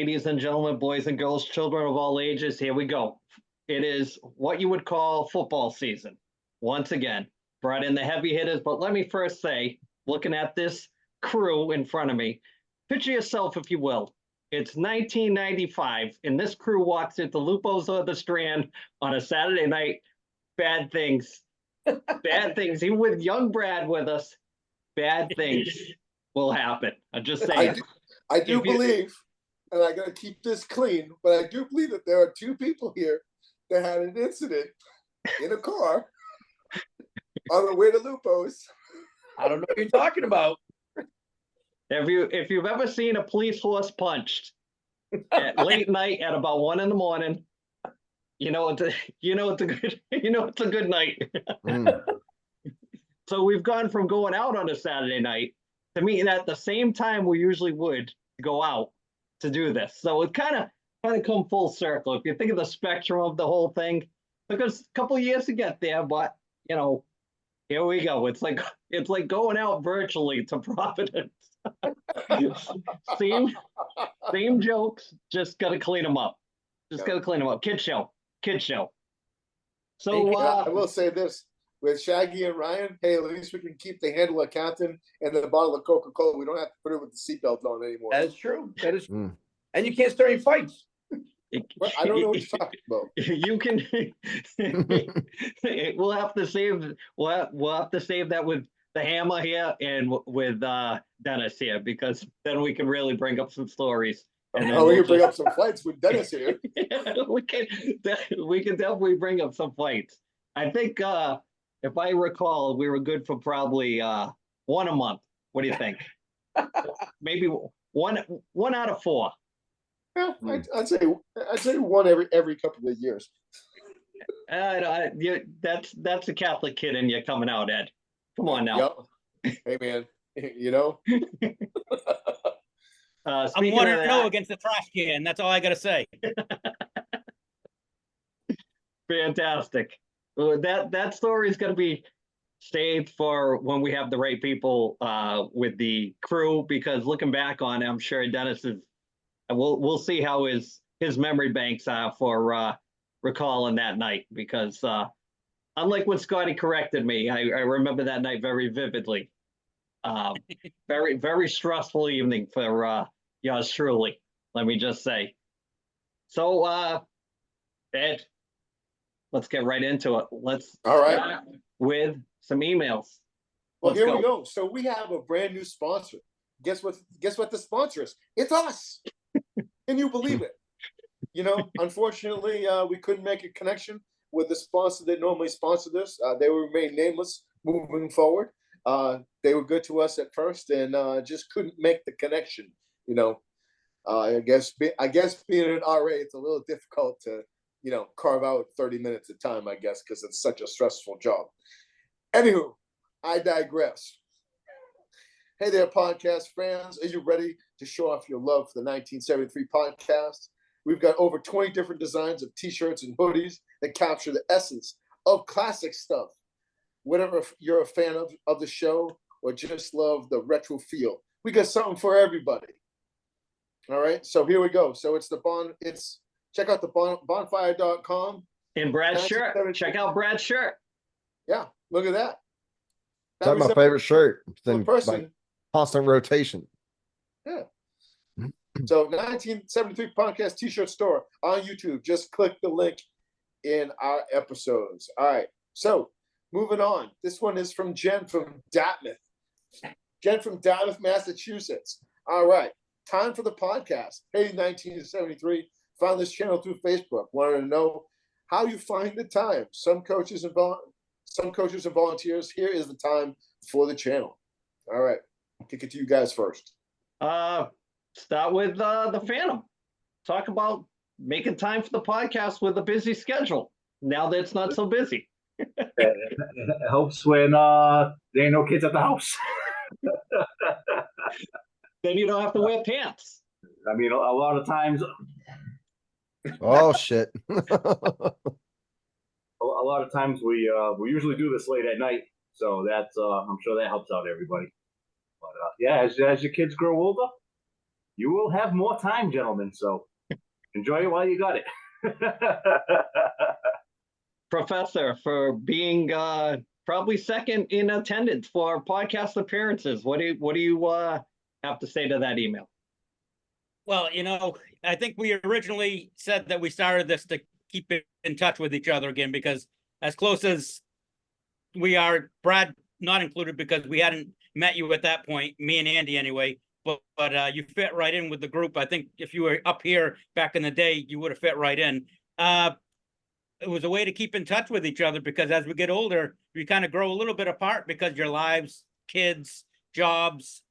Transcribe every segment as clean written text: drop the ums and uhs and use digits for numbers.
ladies and gentlemen, boys and girls, children of all ages, here we go. It is what you would call football season. Once again, brought in the heavy hitters, but let me first say, looking at this crew in front of me, picture yourself, if you will. It's 1995, and this crew walks into Lupo's or the Strand on a Saturday night. Bad things. Bad things. Even with young Brad with us, bad things will happen. I'm just saying. I do believe, and I got to keep this clean, but I do believe that there are two people here that had an incident in a car on the way to Lupo's. I don't know what you're talking about. If you've ever seen a police horse punched at late night at about 1 a.m, you know it's a good night. So we've gone from going out on a Saturday night to meeting at the same time we usually would go out to do this. So it kind of come full circle. If you think of the spectrum of the whole thing, it took us a couple of years to get there, but here we go. It's like going out virtually to Providence. same jokes, just gotta clean them up. Gotta clean them up. Kid show. So I will say this. With Shaggy and Ryan, hey, at least we can keep the handle of Captain and the bottle of Coca-Cola. We don't have to put it with the seatbelt on anymore. That is true. That is true. And you can't start any fights. Well, I don't know what you're talking about. You can. We'll have to save. We'll have to save that with the Hammer here and with Dennis here, because then we can really bring up some stories. And we can bring up some fights with Dennis here. we can definitely bring up some fights. I think, if I recall, we were good for probably one a month. What do you think? Maybe one out of 4. Yeah, I'd say one every couple of years. That's a Catholic kid in you coming out, Ed. Come on now. Yep. Hey man, I'm 1-0 against the trash can. That's all I gotta say. Fantastic. Well, that story is going to be saved for when we have the right people with the crew, because looking back on it, I'm sure Dennis is. We'll see how his memory banks are for recalling that night, because unlike when Scotty corrected me, I remember that night very vividly. Very, very stressful evening for yours truly, let me just say. So, Ed, let's get right into it. Let's start with some emails. Well, here we go. So we have a brand new sponsor. Guess what the sponsor is? It's us. Can you believe it? Unfortunately, we couldn't make a connection with the sponsor that normally sponsor this. They will remain nameless moving forward. They were good to us at first, and just couldn't make the connection. I guess being an RA, it's a little difficult to carve out 30 minutes of time, I guess, because it's such a stressful job. Anywho, I digress. Hey there, podcast fans. Are you ready to show off your love for the 1973 podcast? We've got over 20 different designs of t-shirts and hoodies that capture the essence of classic stuff. Whatever you're a fan of the show or just love the retro feel, we got something for everybody. All right, so here we go. So check out the bonfire.com. And Brad's shirt. Check out Brad's shirt. Yeah, look at that. That's my favorite shirt. Like constant rotation. Yeah. So 1973 podcast t-shirt store on YouTube. Just click the link in our episodes. All right. So moving on. This one is from Jen from Dartmouth. Jen from Dartmouth, Massachusetts. All right. Time for the podcast. Hey, 1973. Found this channel through Facebook. Wanted to know how you find the time. Some coaches and volunteers. Here is the time for the channel. All right. I'll kick it to you guys first. Start with the Phantom. Talk about making time for the podcast with a busy schedule. Now that it's not so busy. It helps when there ain't no kids at the house. Then you don't have to wear pants. I mean, a lot of times. Oh shit! A lot of times we usually do this late at night, so that's I'm sure that helps out everybody. But yeah, as your kids grow older, you will have more time, gentlemen. So enjoy it while you got it. Professor, for being probably second in attendance for podcast appearances. What do you have to say to that email? Well, I think we originally said that we started this to keep in touch with each other again, because as close as we are, Brad not included because we hadn't met you at that point, me and Andy anyway, but you fit right in with the group. I think if you were up here back in the day, you would have fit right in. It was a way to keep in touch with each other, because as we get older, we kind of grow a little bit apart because your lives, kids, jobs,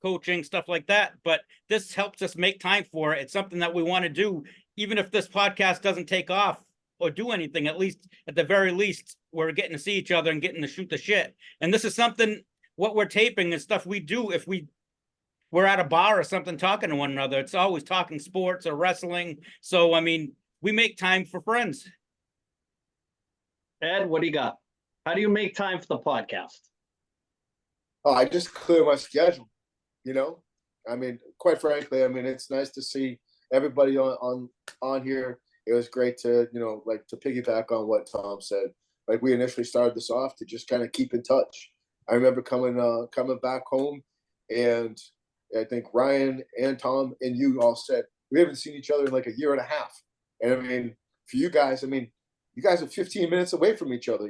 coaching, stuff like that. But this helps us make time for it. It's something that we want to do, even if this podcast doesn't take off or do anything. At least, at the very least, we're getting to see each other and getting to shoot the shit. And this is something, what we're taping is stuff we do if we're at a bar or something talking to one another. It's always talking sports or wrestling. So, I mean, we make time for friends. Ed, what do you got? How do you make time for the podcast? Oh, I just clear my schedule. I mean, quite frankly, I mean, it's nice to see everybody on here. It was great to, like, to piggyback on what Tom said. Like, we initially started this off to just kind of keep in touch. I remember coming back home, and I think Ryan and Tom and you all said we haven't seen each other in like a year and a half. And I mean, for you guys, I mean, you guys are 15 minutes away from each other,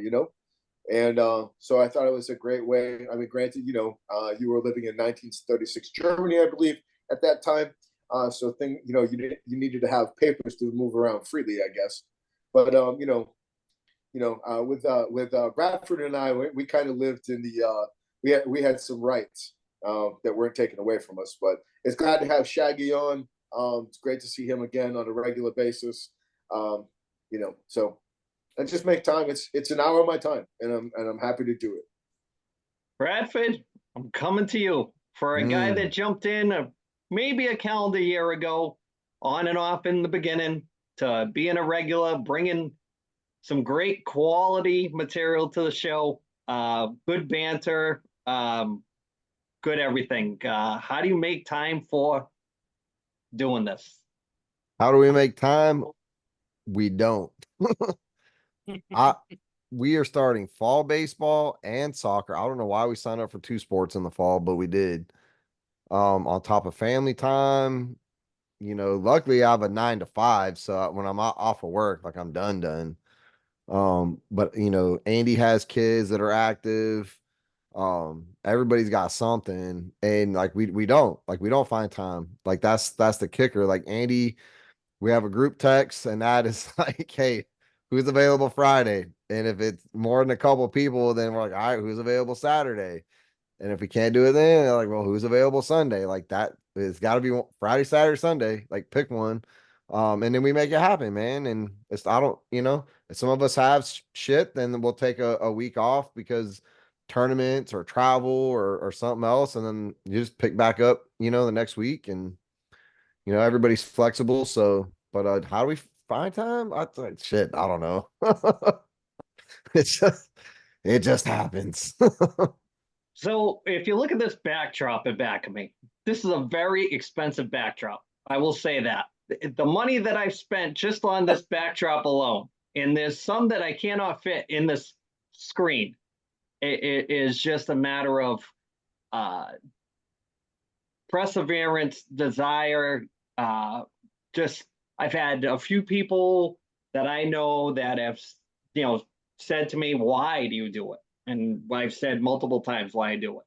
And so I thought it was a great way. I mean, granted, you were living in 1936 Germany, I believe, at that time. So you needed to have papers to move around freely, I guess. But with Bradford and I, we kind of lived in the we had some rights that weren't taken away from us. But it's glad to have Shaggy on. It's great to see him again on a regular basis. So. And just make time. It's an hour of my time, and I'm happy to do it. Bradford, I'm coming to you for a guy that jumped in maybe a calendar year ago, on and off in the beginning, to being a regular, bringing some great quality material to the show, good banter, good everything. How do you make time for doing this? How do we make time? We don't. We are starting fall baseball and soccer. I don't know why we signed up for 2 sports in the fall, but we did. On top of family time, luckily I have a 9 to 5. So when I'm off of work, like I'm done. But Andy has kids that are active. Everybody's got something, and like we don't find time. Like that's the kicker. Like Andy, we have a group text, and that is like, hey, who's available Friday? And if it's more than a couple of people, then we're like, all right, who's available Saturday? And if we can't do it then, they're like, well, who's available Sunday? Like that, it's got to be Friday, Saturday, Sunday. Like pick one. And then we make it happen, man. And if some of us have shit, then we'll take a week off because tournaments or travel or something else. And then you just pick back up, the next week. And, everybody's flexible. So, but how do we find time? I don't know. it just happens. So if you look at this backdrop in back of me, this is a very expensive backdrop. I will say that. The money that I've spent just on this backdrop alone, and there's some that I cannot fit in this screen. It is just a matter of perseverance, desire. I've had a few people that I know that have, said to me, why do you do it? And I've said multiple times why I do it.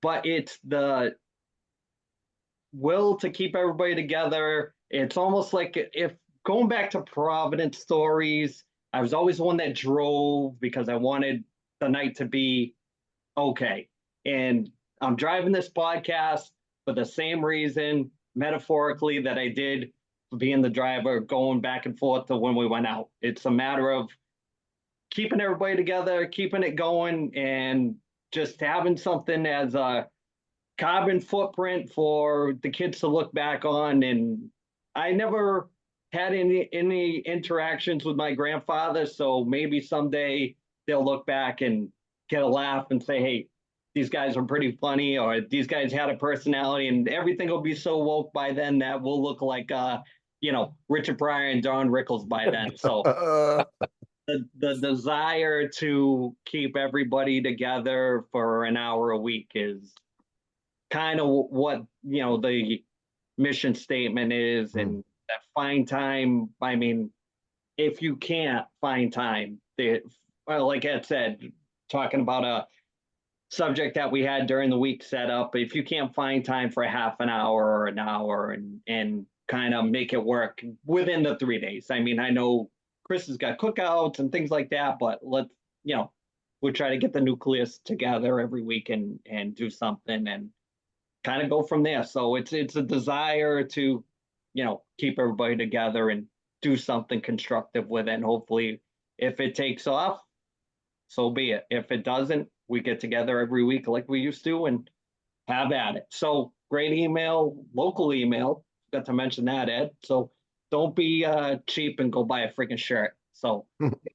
But it's the will to keep everybody together. It's almost like if going back to Providence stories, I was always the one that drove because I wanted the night to be okay. And I'm driving this podcast for the same reason, metaphorically, that I did being the driver, going back and forth to when we went out. It's a matter of keeping everybody together, keeping it going, and just having something as a carbon footprint for the kids to look back on. And I never had any interactions with my grandfather, so maybe someday they'll look back and get a laugh and say, hey, these guys are pretty funny, or these guys had a personality, and everything will be so woke by then that we'll look like, Richard Pryor and Don Rickles by then. So the desire to keep everybody together for an hour a week is kind of what, the mission statement is. And that find time, I mean, if you can't find time, well, like Ed said, talking about a subject that we had during the week set up, if you can't find time for a half an hour or an hour and kind of make it work within the 3 days. I mean, I know Chris has got cookouts and things like that, but we'll try to get the nucleus together every week and do something and kind of go from there. So it's a desire to, keep everybody together and do something constructive with it. And hopefully if it takes off, so be it. If it doesn't, we get together every week like we used to and have at it. So great email, local email. Got to mention that, Ed. So don't be cheap and go buy a freaking shirt. So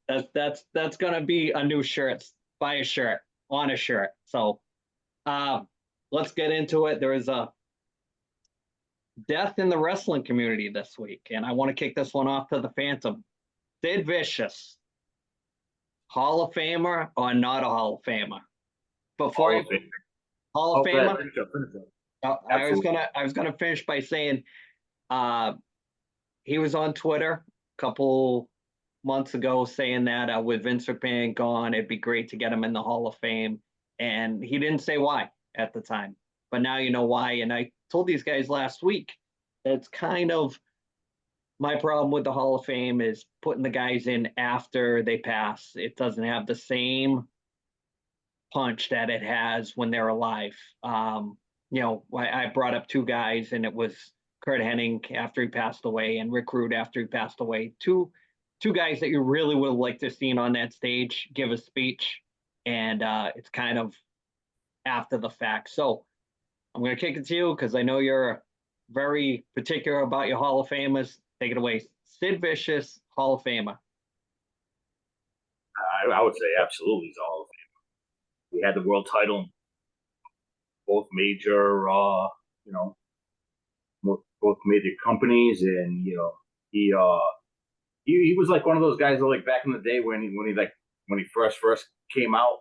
that's gonna be a new shirt. Buy a shirt on a shirt. So let's get into it. There is a death in the wrestling community this week, and I want to kick this one off to the Phantom. Sid Vicious, Hall of Famer or not a Hall of Famer? Before Hall of Famer. Hall of Famer. Finish up. I was gonna finish by saying, he was on Twitter a couple months ago saying that with Vince McMahon gone, it'd be great to get him in the Hall of Fame, and he didn't say why at the time, but now you know why. And I told these guys last week, it's kind of my problem with the Hall of Fame is putting the guys in after they pass. It doesn't have the same punch that it has when they're alive. I brought up two guys, and it was Kurt Hennig after he passed away and Rick Rude after he passed away. Two guys that you really would like to see on that stage give a speech, and it's kind of after the fact. So I'm going to kick it to you because I know you're very particular about your Hall of Famers. Take it away. Sid Vicious, Hall of Famer. I would say absolutely he's a Hall of Famer. We had the world title, both major, both major companies, and he was like one of those guys that, like, back in the day when he first came out,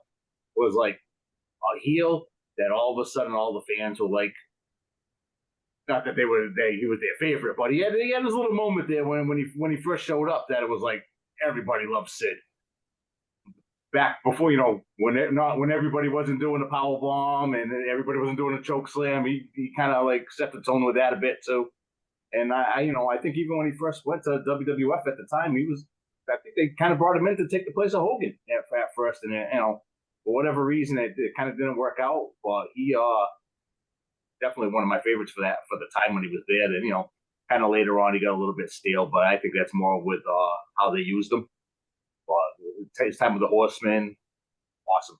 was like a heel that all of a sudden all the fans were like, not that he was their favorite, but he had his little moment there when he first showed up that it was like everybody loved Sid. Back before, when everybody wasn't doing a power bomb and everybody wasn't doing a choke slam, he kind of like set the tone with that a bit too. And I think even when he first went to WWF at the time, I think they kind of brought him in to take the place of Hogan at first, and for whatever reason it kind of didn't work out. But he definitely one of my favorites for the time when he was there. And kind of later on he got a little bit stale, but I think that's more with how they used him. But his time with the Horsemen, awesome.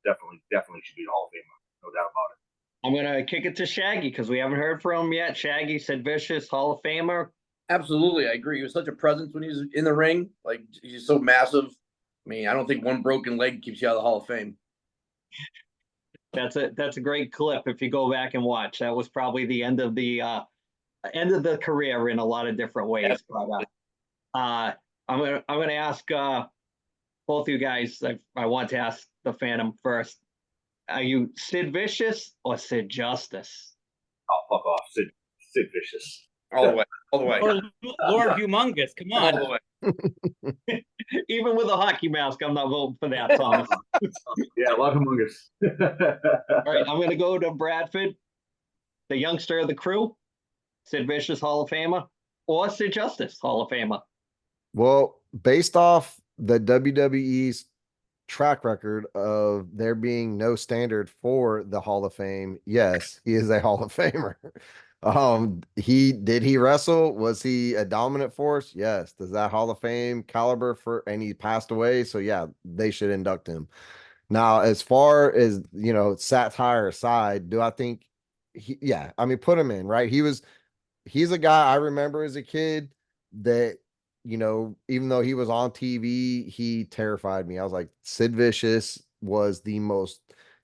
Definitely should be a Hall of Famer, no doubt about it. I'm going to kick it to Shaggy because we haven't heard from him yet. Shaggy, Sid Vicious, Hall of Famer. Absolutely, I agree. He was such a presence when he was in the ring. Like, he's so massive. I mean, I don't think one broken leg keeps you out of the Hall of Fame. That's a great clip. If you go back and watch, that was probably the end of the career in a lot of different ways. But I'm gonna ask both of you guys. I want to ask the Phantom first. Are you Sid Vicious or Sid Justice? Oh, fuck off, Sid Vicious. All the way. All the way. Or Lord Humongous, come All on. the way. Even with a hockey mask, I'm not voting for that, Thomas. Yeah, love Humongous. All right, I'm going to go to Bradford, the youngster of the crew, Sid Vicious, Hall of Famer, or Sid Justice, Hall of Famer. Well, based off the WWE's track record of there being no standard for the Hall of Fame, yes, he is a Hall of Famer. Did he wrestle? Was he a dominant force? Yes. Does that Hall of Fame caliber and he passed away? So yeah, they should induct him. Now, as far as, satire aside, do I think put him in, right? He's a guy I remember as a kid that, even though he was on TV, he terrified me. I was like, Sid Vicious was the most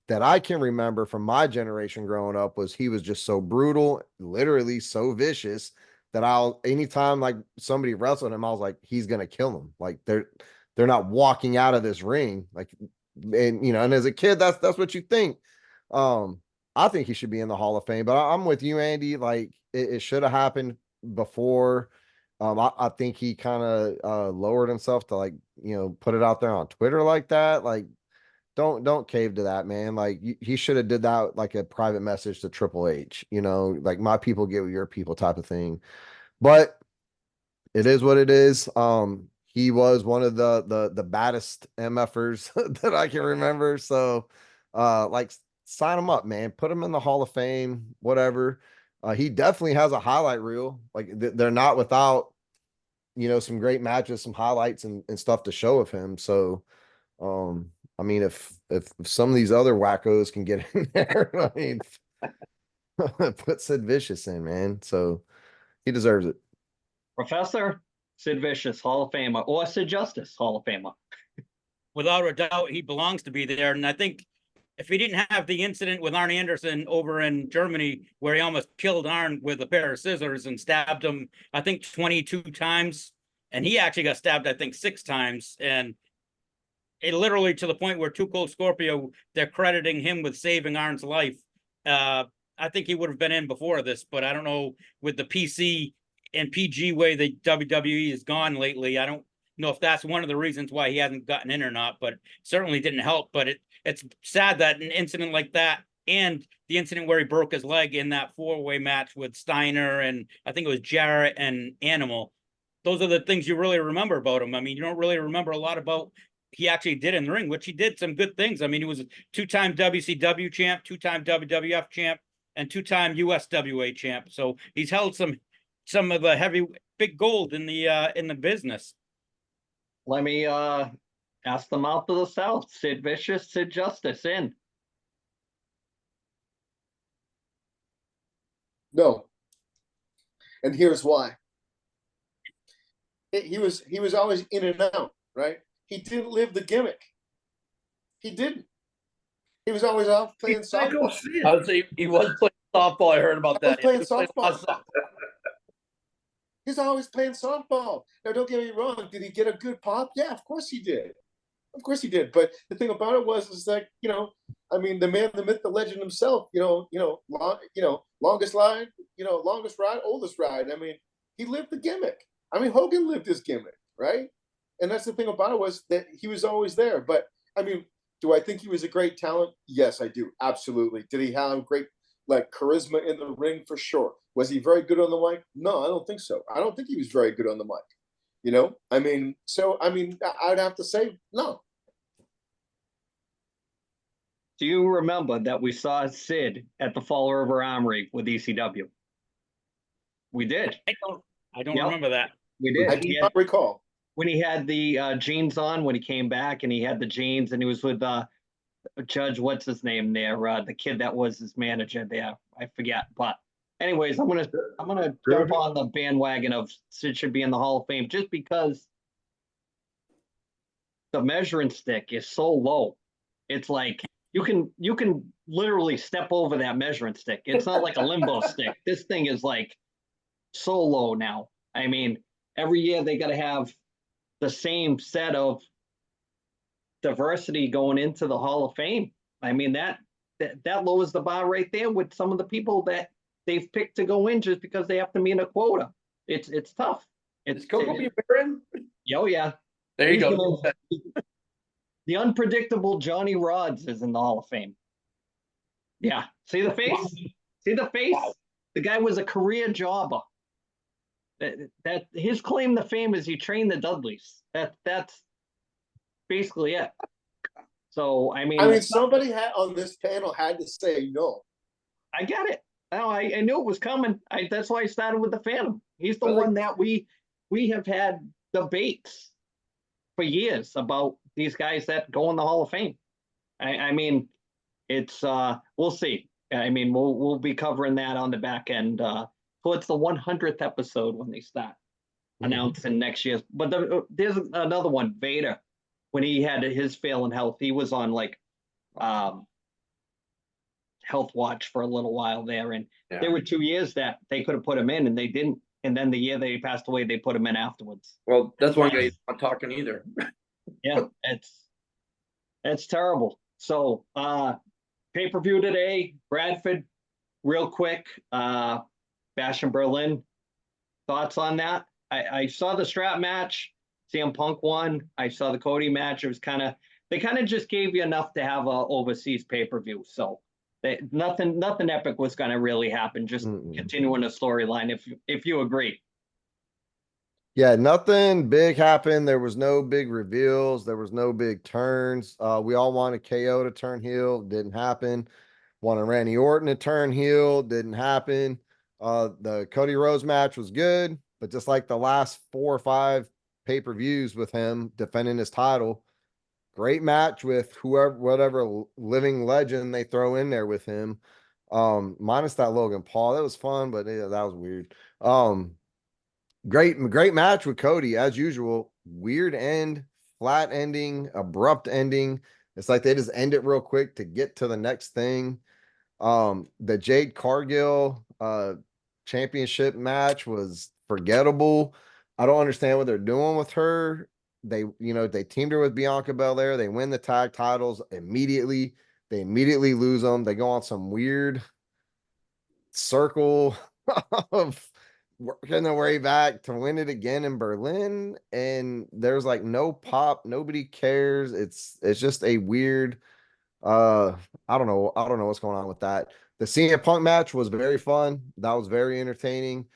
that I can remember from my generation growing up was he was just so brutal, literally so vicious that anytime like somebody wrestled him, I was like, he's gonna kill him. Like they're not walking out of this ring. Like, and and as a kid, that's what you think. I think he should be in the Hall of Fame, but I'm with you, Andy. Like it should have happened before. I think he kind of lowered himself to like, put it out there on Twitter like that. Like, don't cave to that, man. Like he should have did that like a private message to Triple H, like my people get with your people type of thing. But it is what it is. He was one of the baddest MFers that I can remember. So like sign him up, man. Put him in the Hall of Fame, whatever. He definitely has a highlight reel. Like they're not without, some great matches, some highlights and stuff to show of him. So I mean, if some of these other wackos can get in there, I mean, put Sid Vicious in, man. So he deserves it. Professor Sid Vicious, Hall of Famer, or Sid Justice, Hall of Famer. Without a doubt, he belongs to be there. And I think if he didn't have the incident with Arn Anderson over in Germany, where he almost killed Arn with a pair of scissors and stabbed him, I think 22 times, and he actually got stabbed, I think 6 times, and it literally to the point where Too Cold Scorpio, they're crediting him with saving Arn's life. I think he would have been in before this, but I don't know, with the PC and PG way the WWE has gone lately, I don't know if that's one of the reasons why he hasn't gotten in or not, but certainly didn't help. But it's sad that an incident like that, and the incident where he broke his leg in that 4-way match with Steiner and I think it was Jarrett and Animal, those are the things you really remember about him. I mean, you don't really remember a lot about he actually did in the ring, which he did some good things. I mean, he was a 2-time WCW champ, 2-time WWF champ, and 2-time USWA champ. So he's held some of the heavy big gold in the business. Let me ask the mouth of the South. Sid Vicious, Sid Justice in. No. And here's why. He was always in and out, right? He didn't live the gimmick. He didn't. He was always off playing softball. I would say he was playing softball. I heard about that. Playing softball. He's always playing softball. Now, don't get me wrong. Did he get a good pop? Yeah, of course he did. Of course he did. But the thing about it is like, I mean, the man, the myth, the legend himself. Longest line, longest ride, oldest ride. I mean, he lived the gimmick. I mean, Hogan lived his gimmick, right? And that's the thing about it, was that he was always there. But I mean, do I think he was a great talent? Yes, I do. Absolutely. Did he have great charisma in the ring? For sure. Was he very good on the mic? No, I don't think so. I don't think he was very good on the mic. I mean, I'd have to say no. Do you remember that we saw Sid at the Fall River Armory with ECW? We did. I don't remember that. We did. I do not recall. When he had the jeans on, when he came back and he had the jeans and he was with Judge, what's his name there? The kid that was his manager there. I forget. But anyways, I'm gonna jump on the bandwagon of Sid should be in the Hall of Fame just because the measuring stick is so low. It's like you can literally step over that measuring stick. It's not like a limbo stick. This thing is like so low now. I mean, every year they got to have the same set of diversity going into the Hall of Fame. I mean, that lowers the bar right there with some of the people that they've picked to go in just because they have to meet a quota. It's tough. Is Coco Baron? Oh yeah. There you go. The unpredictable Johnny Rods is in the Hall of Fame. Yeah. See the face? Wow. See the face? Wow. The guy was a career jobber. That his claim to fame is he trained the Dudleys. That's basically it. So I mean, somebody on this panel had to say no. I get it. I knew it was coming. That's why I started with the Phantom. He's the one that we have had debates for years about these guys that go in the Hall of Fame. I mean, it's we'll see. I mean, we'll be covering that on the back end. So it's the 100th episode when they start announcing next year's. But there's another one, Vader, when he had his failing health. He was on health watch for a little while there, and Yeah. there were 2 years that they could have put him in and they didn't. And then the year they passed away, they put him in afterwards. Well, that's one guy he's not talking either. Yeah, it's terrible. So pay-per-view today, Bradford, real quick. Bash in Berlin. Thoughts on that? I saw the strap match. CM Punk won. I saw the Cody match. It was they kind of just gave you enough to have a overseas pay-per-view. So nothing epic was going to really happen. Just continuing a storyline. If you agree. Yeah, nothing big happened. There was no big reveals. There was no big turns. We all wanted KO to turn heel. Didn't happen. Wanted Randy Orton to turn heel. Didn't happen. The Cody Rhodes match was good, but just like the last 4 or 5 pay-per-views with him defending his title, great match with whatever living legend they throw in there with him. Minus that Logan Paul. That was fun, but yeah, that was weird. Great match with Cody as usual. Weird end, flat ending, abrupt ending. It's like they just end it real quick to get to the next thing. The Jade Cargill championship match was forgettable. I don't understand what they're doing with her. They teamed her with Bianca Belair. They win the tag titles immediately. They immediately lose them. They go on some weird circle of working their way back to win it again in Berlin, and there's like no pop. Nobody cares. It's just a weird. I don't know what's going on with that. The CM Punk match was very fun. That was very entertaining.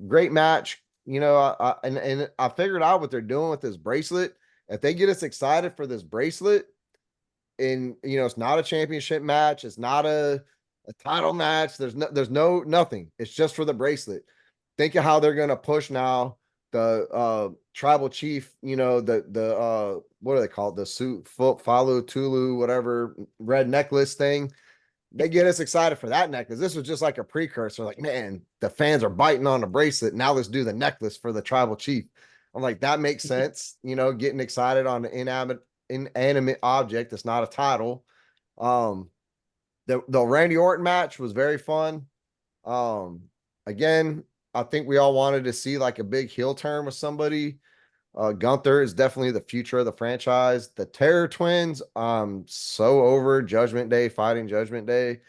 Great match. And I figured out what they're doing with this bracelet. If they get us excited for this bracelet, and it's not a championship match, it's not a title match. There's no nothing. It's just for the bracelet. Think of how they're gonna push now the tribal chief, the what are they called? The suit follow Tulu, whatever red necklace thing. They get us excited for that necklace. This was just like a precursor. Like, man, the fans are biting on the bracelet. Now let's do the necklace for the tribal chief. I'm like, that makes sense. Getting excited on the inanimate object that's not a title. The Randy Orton match was very fun. Again, I think we all wanted to see like a big heel turn with somebody. Gunther is definitely the future of the franchise. The Terror Twins, so over Judgment Day, fighting Judgment Day.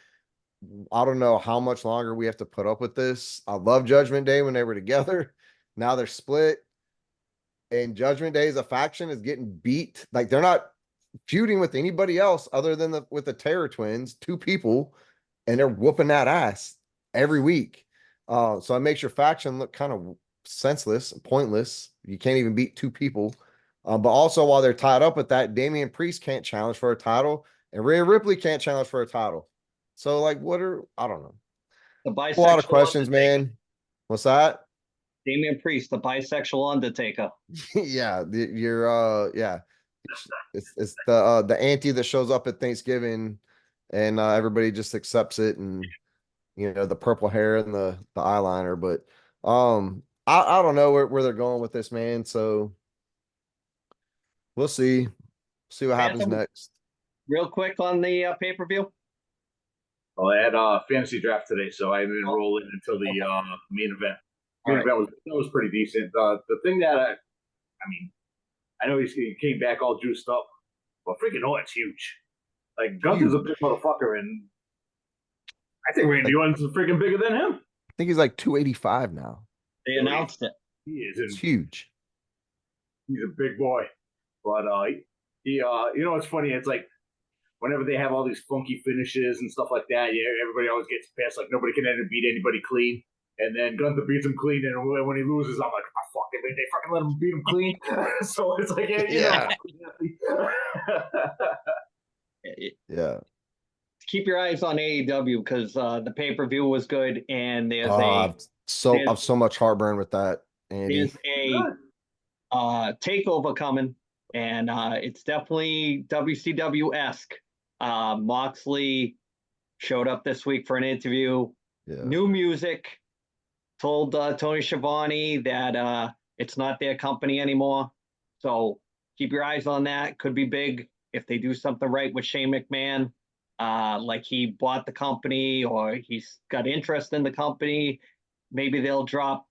I don't know how much longer we have to put up with this. I love Judgment Day when they were together. Now they're split. And Judgment Day as a faction is getting beat. Like, they're not feuding with anybody else other than with the Terror Twins, 2 people, and they're whooping that ass every week. So it makes your faction look kind of senseless, pointless. You can't even beat 2 people. But also, while they're tied up with that, Damian Priest can't challenge for a title, and Rhea Ripley can't challenge for a title. So, like, I don't know. The A lot of bisexual questions, Undertaker. man. What's that? Damian Priest, the bisexual Undertaker. Yeah, yeah. It's the auntie that shows up at Thanksgiving, and everybody just accepts it, and the purple hair and the eyeliner. But I don't know where they're going with this, man. So we'll see what happens Phantom, next. real quick on the pay-per-view. Well, I had a fantasy draft today, so I didn't roll in until the main event. Main event was pretty decent. The thing that I know he came back all juiced up, but freaking Orton's huge. Like, Gunther's a big motherfucker, and I think Randy Orton's freaking bigger than him. I think he's like 285 now. They announced it. He is. It's huge. He's a big boy, but it's funny. It's like whenever they have all these funky finishes and stuff like that, everybody always gets pissed. Like, nobody can ever beat anybody clean. And then Gunther beats him clean, and when he loses, I'm like, oh, fuck it, they fucking let him beat him clean. So it's like, Yeah. Keep your eyes on AEW because the pay-per-view was good, and there's I've so much heartburn with that, Andy. There's a takeover coming, and it's definitely WCW-esque. Moxley showed up this week for an interview. Yeah. New music. Told Tony Schiavone that it's not their company anymore. So keep your eyes on that. Could be big if they do something right with Shane McMahon. like he bought the company or he's got interest in the company. Maybe they'll drop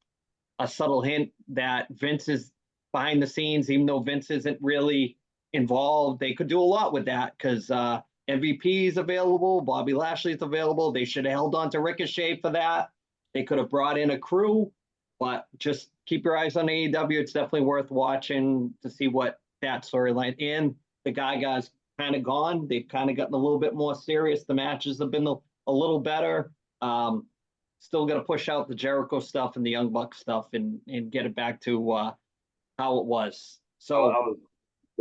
a subtle hint that Vince is behind the scenes, even though Vince isn't really involved. They could do a lot with that because MVP is available, Bobby Lashley is available. They should have held on to Ricochet for that. They could have brought in a crew, but just keep your eyes on AEW. It's definitely worth watching to see what that storyline. And the guys kind of gone. They've kind of gotten a little bit more serious. The matches have been a little better. Still got to push out the Jericho stuff and the Young Bucks stuff and get it back to how it was. So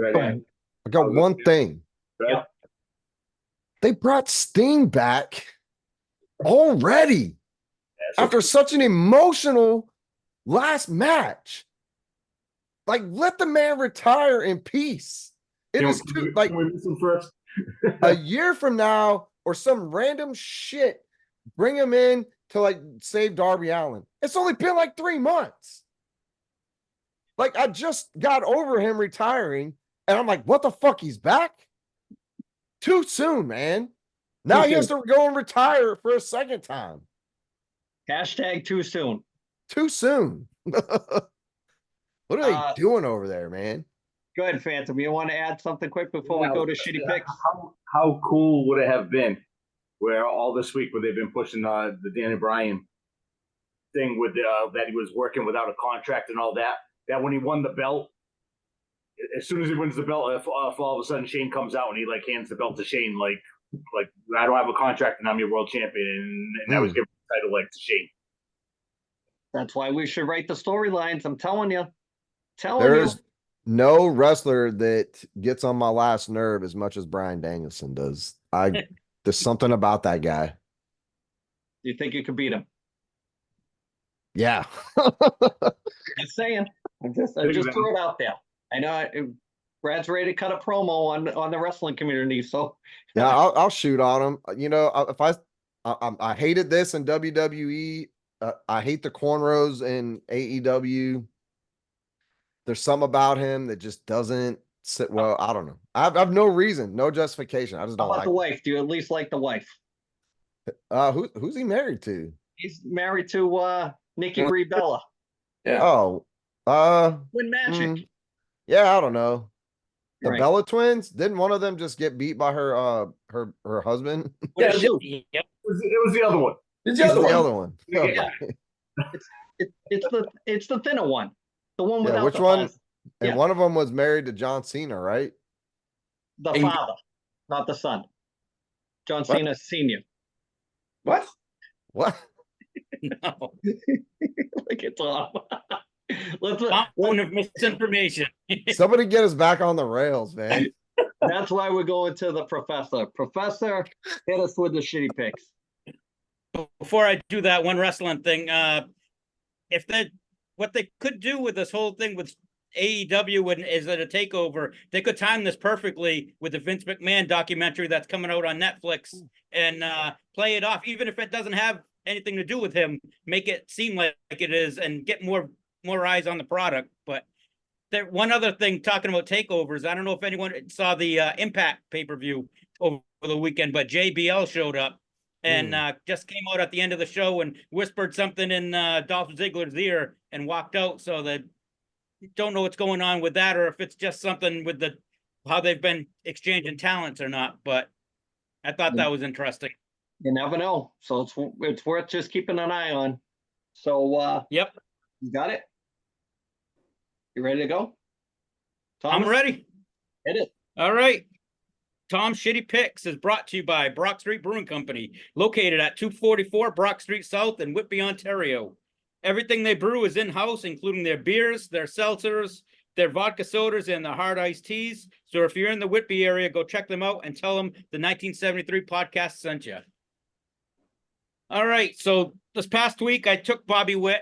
I got one thing. yeah. They brought Sting back already after such an emotional last match. Like, let the man retire in peace. It is too, like, Can we miss him first? a year from now or some random shit, bring him in to like save Darby Allin. It's only been like 3 months. Like, I just got over him retiring and I'm like, what the fuck? He's back? Too soon, man. Now he has to go and retire for a second time. Hashtag too soon. Too soon. What are they doing over there, man? Go ahead, Phantom. You want to add something quick before we go to shitty picks? How cool would it have been where all this week where they've been pushing the Danny Bryan thing with that he was working without a contract and all that, that when he won the belt, as soon as he wins the belt, if all of a sudden Shane comes out and he like hands the belt to Shane, like I don't have a contract and I'm your world champion, and I was given the title like to Shane. That's why we should write the storylines. I'm telling you. There's no wrestler that gets on my last nerve as much as Bryan Danielson does. There's something about that guy. Do you think you could beat him? Yeah. Just saying. I just threw it out there. I know Brad's ready to cut a promo on the wrestling community. So yeah, I'll shoot on him. You know, if I hated this in WWE. I hate the cornrows in AEW. There's some about him that just doesn't sit well. I don't know. I've no reason, no justification. I just don't how about like the wife? Do you at least like the wife? Who's he married to? He's married to Nikki Brie Bella. Yeah. Oh, Win Magic. Yeah, I don't know. The Right. Bella twins, didn't one of them just get beat by her husband? Yeah, With a shoe. Yep. It was the other one. It's The other one. Yeah. Okay. It's the thinner one. The one Yeah, without which the one? fuzz. And Yeah. one of them was married to John Cena, right? The And- father, not the son. John What? Cena Sr. What? What? No. Look at Tom. Fountain of misinformation. Somebody get us back on the rails, man. That's why we're going to the professor. Professor, hit us with the shitty picks. Before I do that, one wrestling thing, what they could do with this whole thing with AEW is that a takeover, they could time this perfectly with the Vince McMahon documentary that's coming out on Netflix and play it off, even if it doesn't have anything to do with him, make it seem like it is and get more eyes on the product. But there, one other thing, talking about takeovers, I don't know if anyone saw the Impact pay-per-view over the weekend, but JBL showed up and just came out at the end of the show and whispered something in Dolph Ziggler's ear and walked out. So that don't know what's going on with that, or if it's just something with how they've been exchanging talents or not. But I thought that was interesting. You never know. So it's worth just keeping an eye on. So Yep, you got it? You ready to go? I'm ready. Hit it. All right. Tom's Shitty Picks is brought to you by Brock Street Brewing Company, located at 244 Brock Street South in Whitby, Ontario. Everything they brew is in-house, including their beers, their seltzers, their vodka sodas, and their hard iced teas. So if you're in the Whitby area, go check them out and tell them the 1973 podcast sent you. All right. So this past week, I took Bobby Witt.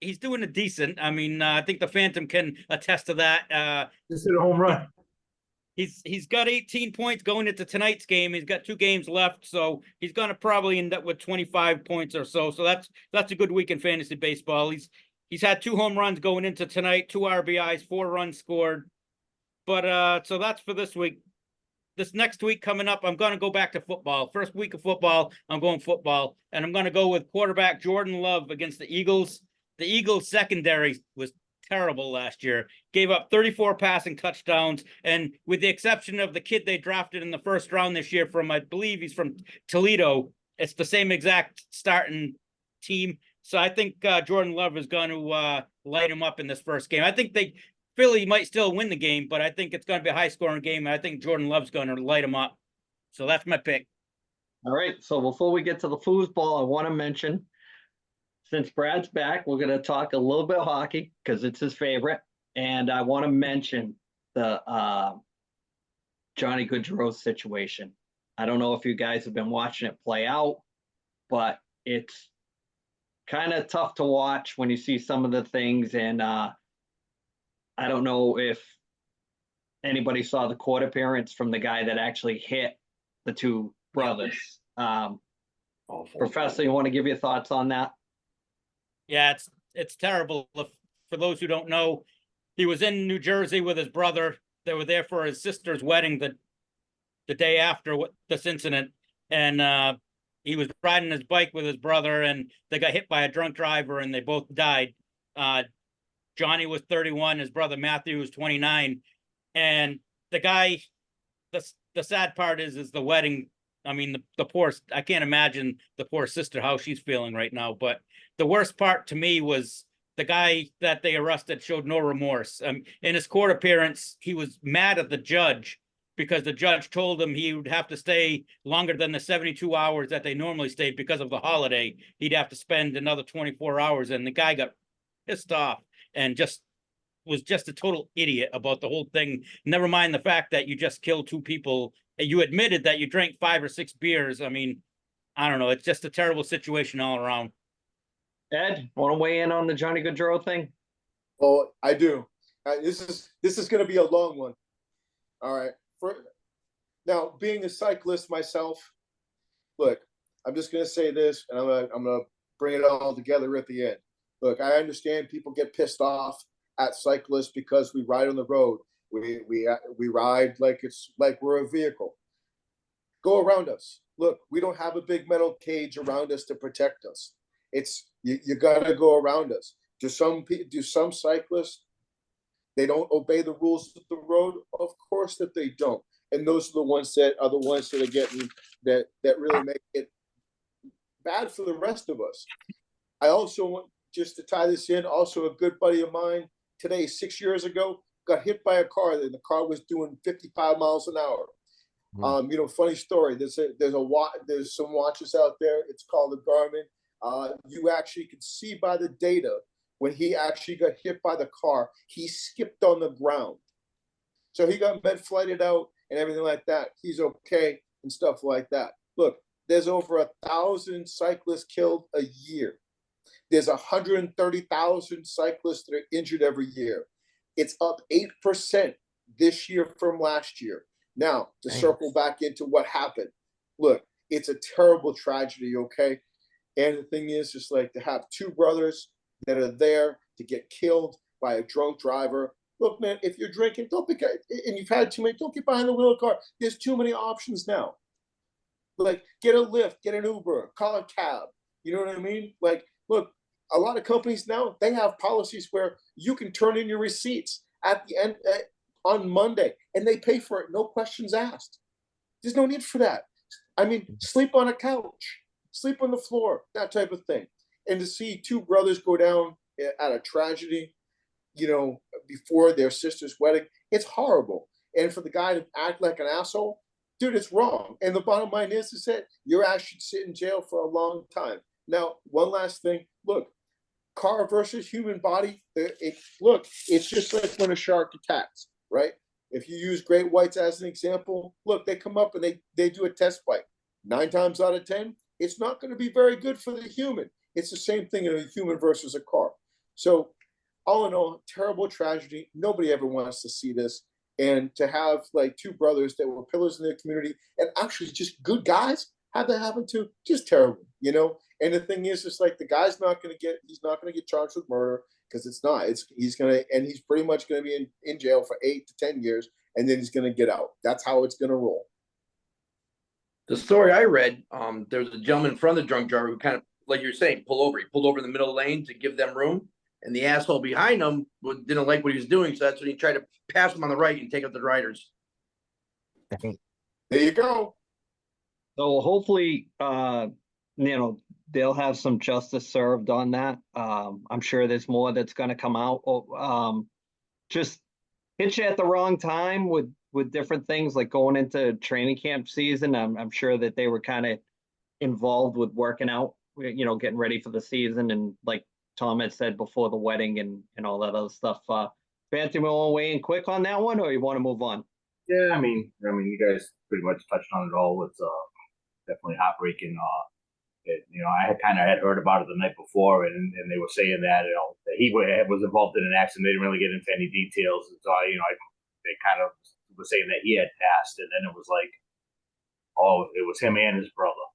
He's doing a decent. I mean, I think the Phantom can attest to that. Just hit a home run. He's got 18 points going into tonight's game. He's got 2 games left, so he's going to probably end up with 25 points or so. So that's a good week in fantasy baseball. He's had 2 home runs going into tonight, 2 RBIs, 4 runs scored. But so that's for this week. this next week coming up, I'm going to go back to football. First week of football, I'm going football, and I'm going to go with quarterback Jordan Love against the Eagles. The Eagles secondary was terrible last year. Gave up 34 passing touchdowns, and with the exception of the kid they drafted in the first round this year from, I believe he's from Toledo, it's the same exact starting team. So I think Jordan Love is going to light him up in this first game. I think Philly might still win the game, but I think it's going to be a high-scoring game, and I think Jordan Love's going to light him up. So that's my pick. All right. So before we get to the foosball, I want to mention, since Brad's back, we're going to talk a little bit of hockey because it's his favorite. And I want to mention the Johnny Gaudreu situation. I don't know if you guys have been watching it play out, but it's kind of tough to watch when you see some of the things. And I don't know if anybody saw the court appearance from the guy that actually hit the two brothers. Professor, you want to give your thoughts on that? Yeah, it's terrible. For those who don't know, he was in New Jersey with his brother. They were there for his sister's wedding the day after this incident, and he was riding his bike with his brother, and they got hit by a drunk driver, and they both died. Johnny was 31, his brother Matthew was 29, and the guy. The sad part is the wedding. I mean, the poor. I can't imagine the poor sister how she's feeling right now. But the worst part to me was the guy that they arrested showed no remorse. In his court appearance, he was mad at the judge because the judge told him he would have to stay longer than the 72 hours that they normally stayed because of the holiday. He'd have to spend another 24 hours, and the guy got pissed off and was just a total idiot about the whole thing. Never mind the fact that you just killed two people. You admitted that you drank 5 or 6 beers. I mean, I don't know. It's just a terrible situation all around. Ed, want to weigh in on the Johnny Gaudreau thing? Oh, I do. This is going to be a long one. All right. Now, being a cyclist myself, look, I'm just going to say this, and I'm gonna bring it all together at the end. Look, I understand people get pissed off at cyclists because we ride on the road. We ride like we're a vehicle. Go around us. Look, we don't have a big metal cage around us to protect us. It's you got to go around us. Do some cyclists, they don't obey the rules of the road? Of course that they don't. And those are the ones that are getting that really make it bad for the rest of us. I also want, just to tie this in, also a good buddy of mine today, 6 years ago, got hit by a car, and the car was doing 55 miles an hour. Funny story. There's some watches out there. It's called the Garmin. You actually can see by the data when he actually got hit by the car, he skipped on the ground. So he got med flighted out and everything like that. He's okay and stuff like that. Look, there's over 1,000 cyclists killed a year. There's 130,000 cyclists that are injured every year. It's up 8% this year from last year. Now, to circle back into what happened, look, it's a terrible tragedy, okay? And the thing is, just like to have two brothers that are there to get killed by a drunk driver. Look, man, if you're drinking, and you've had too many, don't get behind the wheel of a car. There's too many options now. Like, get a Lyft, get an Uber, call a cab. You know what I mean? Like, look, a lot of companies now, they have policies where you can turn in your receipts at the end on Monday, and they pay for it, no questions asked. There's no need for that. I mean, sleep on a couch, sleep on the floor, that type of thing. And to see two brothers go down at a tragedy, before their sister's wedding, it's horrible. And for the guy to act like an asshole, dude, it's wrong. And the bottom line is that your ass should sit in jail for a long time. Now, one last thing. Look, car versus human body. It's just like when a shark attacks, right? If you use great whites as an example, look, they come up and they do a test bite. 9 times out of 10, it's not going to be very good for the human. It's the same thing in a human versus a car. So all in all, terrible tragedy. Nobody ever wants to see this. And to have like two brothers that were pillars in their community and actually just good guys have that happen to, just terrible, And the thing is, it's like the guy's not going to get charged with murder because he's pretty much going to be in jail for 8 to 10 years. and then he's going to get out. That's how it's going to roll. The story I read, there was a gentleman in front of the drunk driver who kind of, like you're saying, pull over. He pulled over in the middle of the lane to give them room, and the asshole behind him didn't like what he was doing, so that's when he tried to pass him on the right and take out the riders. There you go. So hopefully, they'll have some justice served on that. I'm sure there's more that's going to come out. Just hit you at the wrong time with different things like going into training camp season. I'm sure that they were kind of involved with working out, getting ready for the season, and like Tom had said before, the wedding and all that other stuff. Fancy, we want to weigh in quick on that one, or you want to move on? Yeah, I mean, you guys pretty much touched on it all. It's definitely heartbreaking. I had kind of heard about it the night before, and they were saying that that he was involved in an accident. They didn't really get into any details, and so they kind of were saying that he had passed, and then it was like, oh, it was him and his brother,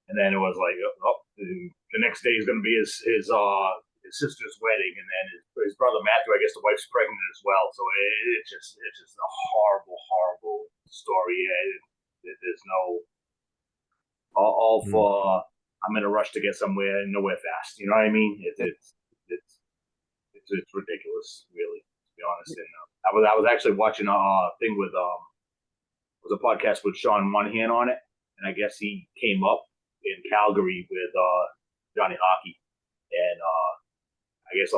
and then it was like, oh, the next day is going to be his sister's wedding, and then his brother Matthew, I guess the wife's pregnant as well. So it's just a horrible story. There's no all for I'm in a rush to get somewhere, nowhere fast. You know what I mean? It's ridiculous, really, to be honest. And I was actually watching a thing with was a podcast with Sean Monahan on it, and I guess he came up in Calgary with Johnny Hockey, and I guess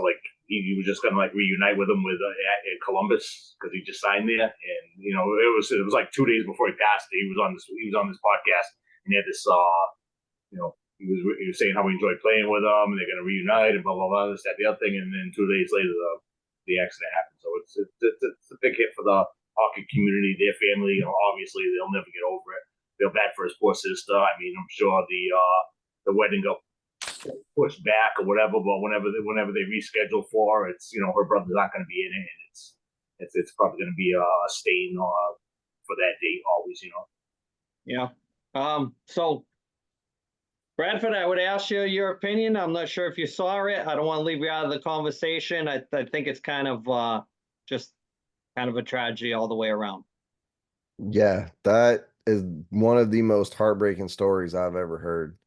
he was just gonna reunite with him in Columbus because he just signed there, and it was like 2 days before he passed. He was on this podcast, and he had this he was saying how he enjoyed playing with them, and they're gonna reunite and blah blah blah, this that the other thing, and then 2 days later the accident happened. So it's a big hit for the hockey community, their family. Obviously they'll never get over it. Feel bad for his poor sister. I mean, I'm sure the wedding got pushed back or whatever, but whenever they reschedule for it's her brother's not going to be in it, and it's probably going to be a stain for that date always. Yeah. So Bradford, I would ask you your opinion. I'm not sure if you saw it. I don't want to leave you out of the conversation. I think it's kind of just kind of a tragedy all the way around. Yeah, that is one of the most heartbreaking stories I've ever heard.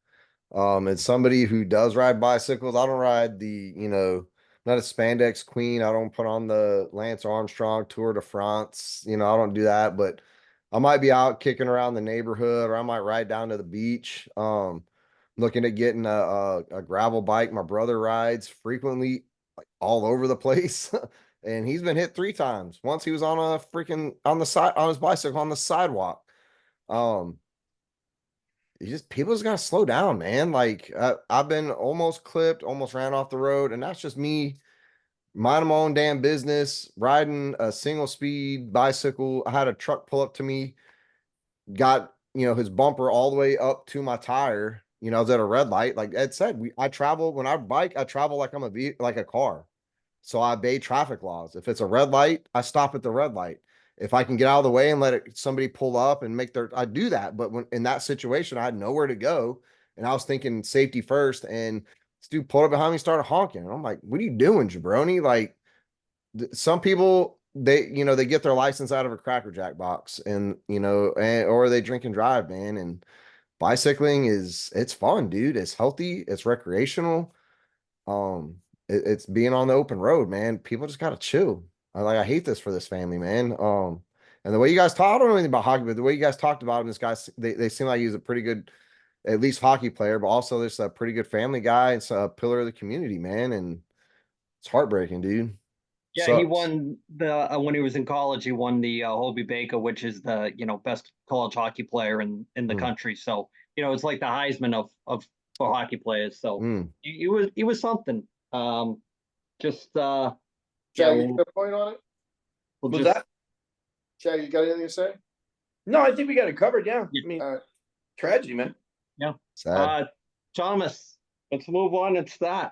It's somebody who does ride bicycles. I don't ride not a spandex queen. I don't put on the Lance Armstrong Tour de France. I don't do that, but I might be out kicking around the neighborhood, or I might ride down to the beach. Looking at getting a gravel bike. My brother rides frequently, like all over the place. And he's been hit 3 times. Once he was on on his bicycle on the sidewalk. People just gotta slow down, man. Like I've been almost clipped, almost ran off the road, and that's just me minding my own damn business, riding a single speed bicycle. I had a truck pull up to me, got his bumper all the way up to my tire. I was at a red light. Like Ed said, I travel when I bike, I travel like I'm like a car. So I obey traffic laws. If it's a red light, I stop at the red light. If I can get out of the way and let somebody pull up and I do that. But when in that situation, I had nowhere to go, and I was thinking safety first. And this dude pulled up behind me, and started honking. And I'm like, "What are you doing, jabroni?" Like some people, they get their license out of a Cracker Jack box, and or they drink and drive, man. And bicycling it's fun, dude. It's healthy. It's recreational. It's being on the open road, man. People just gotta chill. I hate this for this family, man. And the way you guys talk, I don't know anything about hockey, but the way you guys talked about him, this guy, they seem like he's a pretty good, at least hockey player, but also there's a pretty good family guy. It's a pillar of the community, man. And it's heartbreaking, dude. Yeah, he won when he was in college, he won the Hobie Baker, which is the, best college hockey player in the country. So, it's like the Heisman for hockey players. So he was something. Chad, you got a point on it? Was that? Chad, you got anything to say? No, I think we got it covered. Yeah. I mean, tragedy, man. Yeah. Sad. Thomas, let's move on and start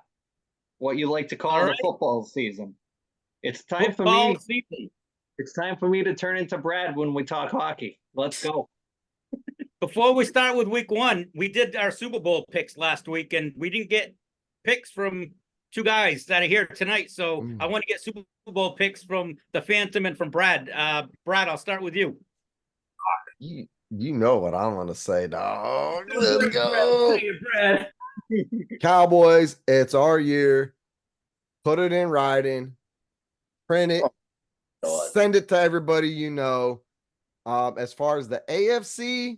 what you like to call the football season. It's time for me. It's time for me to turn into Brad when we talk hockey. Let's go. Before we start with week 1, we did our Super Bowl picks last week, and we didn't get picks from two guys that are here tonight. So Mm. I want to get Super Bowl picks from the Phantom and from Brad. Brad, I'll start with you. You know what I'm gonna say, dog. Let's go. Brad. Cowboys, it's our year. Put it in writing, print it, God. send it to everybody you know. As far as the AFC,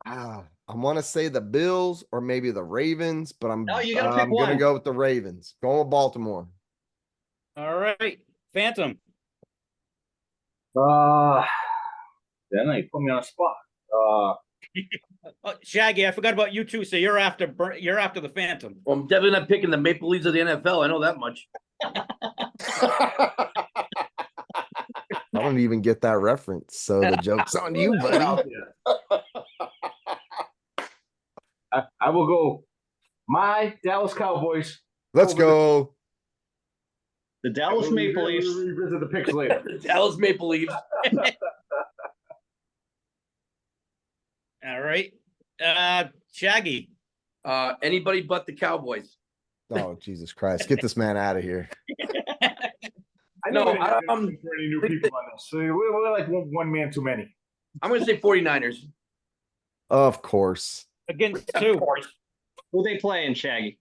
I want to say the Bills or maybe the Ravens, but I'm No, you gotta pick gonna one. go with the Ravens. Going with Baltimore. All right, Phantom. Then they put me on a spot. Oh, Shaggy, I forgot about you too. So you're after the Phantom. Well, I'm definitely not picking the Maple Leafs of the NFL. I know that much. I don't even get that reference, so the joke's on you, buddy. I will go my Dallas Cowboys. Let's go. The Dallas Maple Leafs. We'll revisit the picks later. Dallas Maple Leafs. All right, Shaggy. Anybody but the Cowboys. Oh, Jesus Christ. Get this man out of here. I know No, we didn't listen for any new people on this. So we're like one man too many. I'm going to say 49ers. Of course. Against Of two. course. Who they playing, Shaggy?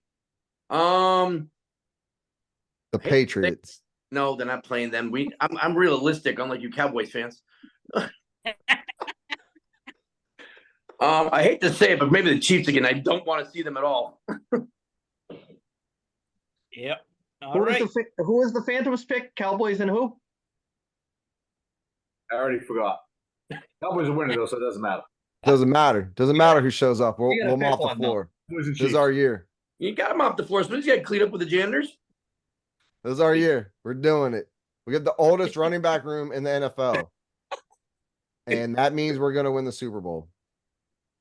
The Patriots. No, they're not playing them. I'm realistic, unlike you Cowboys fans. I hate to say it, but maybe the Chiefs again. I don't want to see them at all. Yep. All Who right. is the Phantoms pick? Cowboys and who? I already forgot. Cowboys are winning though, so it doesn't matter. Doesn't matter. Doesn't matter who shows up. We'll You gotta mop pick the one, floor. Cowboys and This is Chiefs. our year. You got them off the floor. Somebody's got to clean up with the janitors. This is our year. We're doing it. We got the oldest running back room in the NFL. And that means we're going to win the Super Bowl.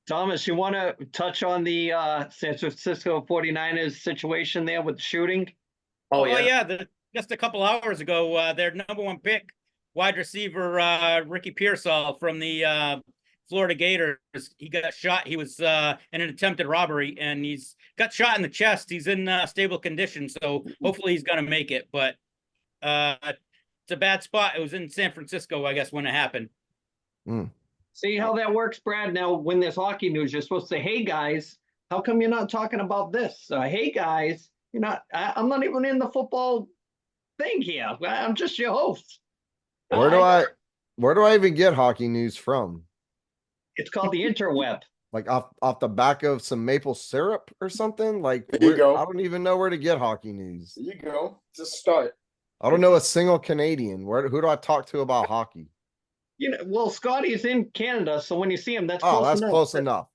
Thomas, you want to touch on the San Francisco 49ers situation there with the shooting? Oh, Just a couple hours ago, their number one pick, wide receiver Ricky Pearsall from the Florida Gators. He got shot. He was in an attempted robbery, and he's got shot in the chest. He's in stable condition, so hopefully he's going to make it. But it's a bad spot. It was in San Francisco, I guess, when it happened. See how that works, Brad? Now, when there's hockey news, you're supposed to say, hey, guys, how come you're not talking about this? Hey, guys, you're not. I'm not even in the football thing here. I'm just your host. Where do I even get hockey news from? It's called the interweb. Like off the back of some maple syrup or something? Like There you go. I don't even know where to get hockey news. There you go. Just start. I don't know a single Canadian. Who do I talk to about hockey? You know, well, Scotty's in Canada, so when you see him, that's Oh, close that's enough. close enough.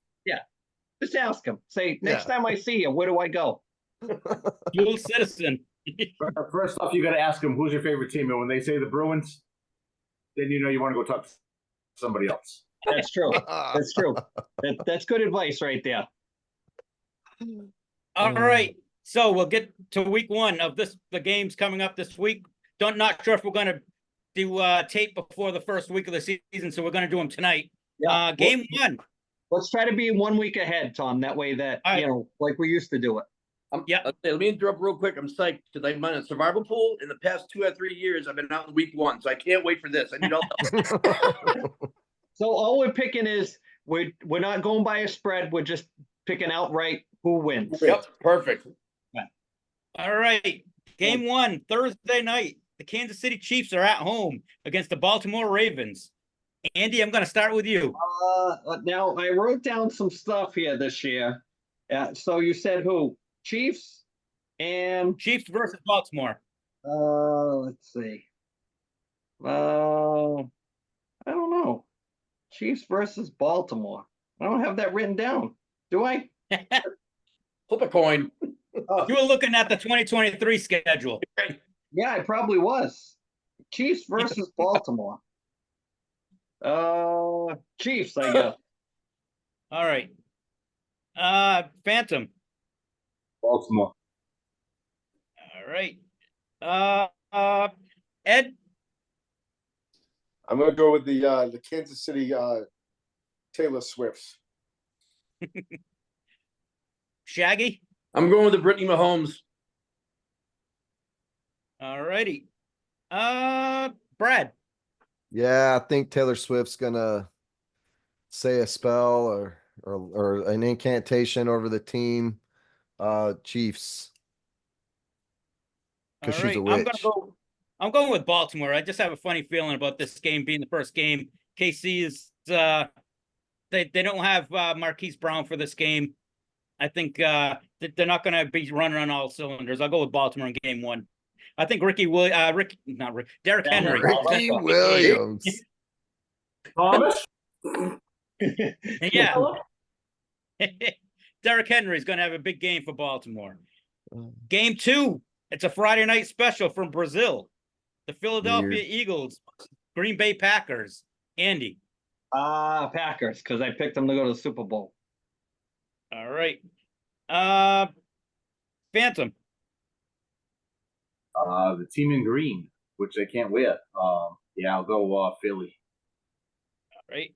Just ask him. Say, next Yeah. time I see you, where do I go? Dual citizen. First off, you got to ask them who's your favorite team, and when they say the Bruins, then you know you want to go talk to somebody else. That's true. That's true. That's good advice right there. All right. So we'll get to week one of the games coming up this week. Not sure if we're going to do tape before the first week of the season, so we're going to do them tonight. Yeah. Game one. Let's try to be 1 week ahead, Tom. That way that, All right. you know, like we used to do it. Let me interrupt real quick. I'm psyched because I've been in a survival pool in the past 2 or 3 years. I've been out in week one, so I can't wait for this. I need all So all we're picking is we're not going by a spread. We're just picking outright who wins. Yep, perfect. All right. Game one, Thursday night. The Kansas City Chiefs are at home against the Baltimore Ravens. Andy, I'm going to start with you. Now, I wrote down some stuff here this year. So you said who? Chiefs and Chiefs versus Baltimore. let's see. I don't know. Chiefs versus Baltimore. I don't have that written down. Do I? Flip a coin. You were looking at the 2023 schedule. Yeah, I probably was. Chiefs versus Baltimore. Chiefs, I guess. All right. Phantom. Baltimore. All right. Ed. I'm gonna go with the Kansas City Taylor Swifts. Shaggy. I'm going with the Brittany Mahomes. All righty. Brad. Yeah, I think Taylor Swift's gonna say a spell or an incantation over the team. Chiefs. All Because she's a right. witch. I'm going with Baltimore. I just have a funny feeling about this game being the first game. KC is they don't have Marquise Brown for this game. I think they're not going to be running on all cylinders. I'll go with Baltimore in game 1. I think Derrick Henry. Ricky Williams. Thomas. Yeah. Derrick Henry is going to have a big game for Baltimore. Game 2. It's a Friday night special from Brazil. The Philadelphia Eagles, Green Bay Packers. Andy. Packers, because I picked them to go to the Super Bowl. All right. Phantom. The team in green, which they can't wear. Yeah, I'll go Philly. All right.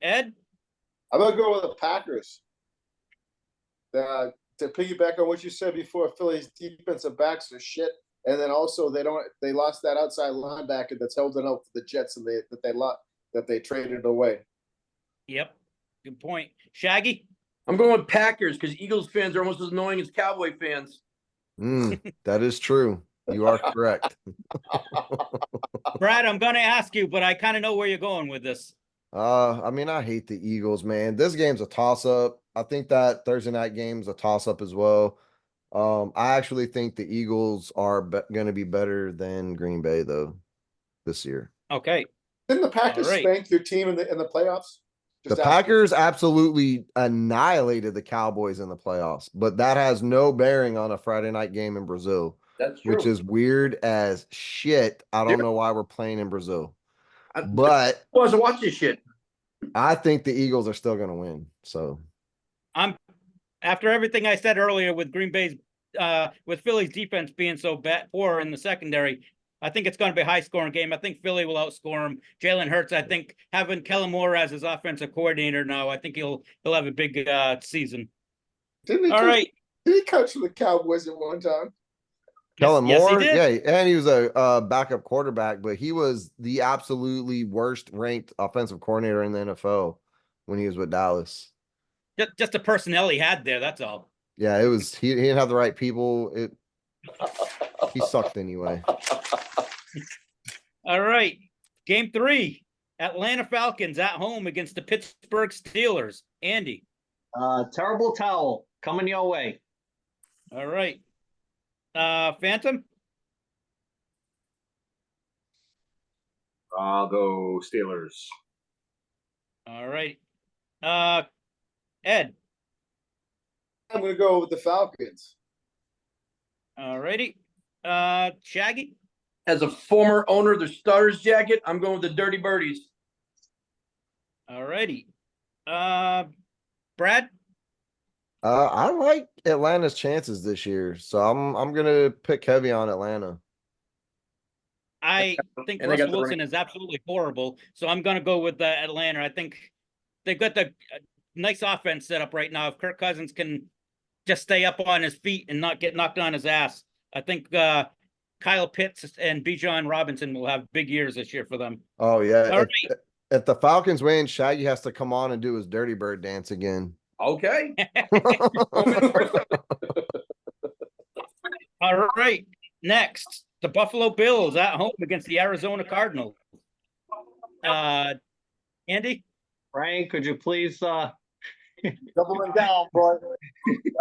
Ed. I'm gonna go with the Packers. To piggyback on what you said before, Philly's defensive backs are shit, and then also they lost that outside linebacker that's holding out for the Jets, and that they traded away. Yep. Good point. Shaggy. I'm going with Packers because Eagles fans are almost as annoying as Cowboy fans. That is true. You are correct. Brad, I'm going to ask you, but I kind of know where you're going with this. I mean, I hate the Eagles, man. This game's a toss-up. I think that Thursday night game's a toss-up as well. I actually think the Eagles are going to be better than Green Bay, though, this year. Okay. Didn't the Packers spank your team in the playoffs? The Packers absolutely annihilated the Cowboys in the playoffs, but that has no bearing on a Friday night game in Brazil. That's true. Which is weird as shit. I don't know why we're playing in Brazil. But I wasn't watching this shit. I think the Eagles are still going to win. So after everything I said earlier with Green Bay's with Philly's defense being so poor in the secondary, I think it's going to be a high-scoring game. I think Philly will outscore him. Jalen Hurts, I think, having Kellen Moore as his offensive coordinator now, I think he'll have a big season. Did he coach for the Cowboys at one time? Kellen Moore, he did. Yeah, and he was a backup quarterback, but he was the absolutely worst ranked offensive coordinator in the NFL when he was with Dallas. Just the personnel he had there, that's all. Yeah, it was he didn't have the right people. He sucked anyway. All right. Game 3. Atlanta Falcons at home against the Pittsburgh Steelers. Andy. Terrible towel coming your way. All right. Phantom. I'll go Steelers. All right. Ed. I'm going to go with the Falcons. All righty. Shaggy. As a former owner of the starters jacket, I'm going with the Dirty Birdies. All righty. Brad. I like Atlanta's chances this year, so I'm gonna pick heavy on Atlanta. I think Russell Wilson is absolutely horrible, so I'm gonna go with Atlanta. I think they've got the nice offense set up right now. If Kirk Cousins can just stay up on his feet and not get knocked on his ass, I think Kyle Pitts and Bijan Robinson will have big years this year for them. Oh yeah. If the Falcons win, Shaggy has to come on and do his Dirty Bird dance again. Okay. All right. Next, the Buffalo Bills at home against the Arizona Cardinals. Andy? Brian, could you please Doubling down, boy.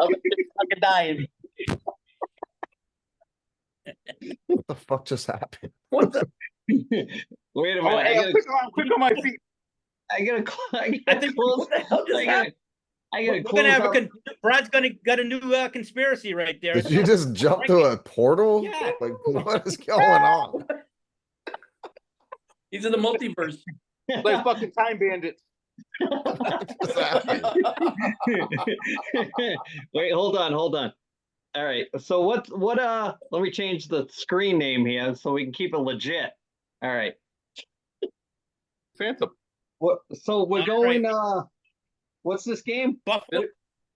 Other kid's fucking dying. What the fuck just happened? What the? Wait a minute. Hey, I'm quick on my feet. Brad's got a new conspiracy right there. Did you just jump to a portal? Yeah. Like, what is going on? He's in the multiverse. Like fucking time bandits. Wait, hold on. All right. So what let me change the screen name here so we can keep it legit. All right. Phantom. So we're going what's this game? Buffalo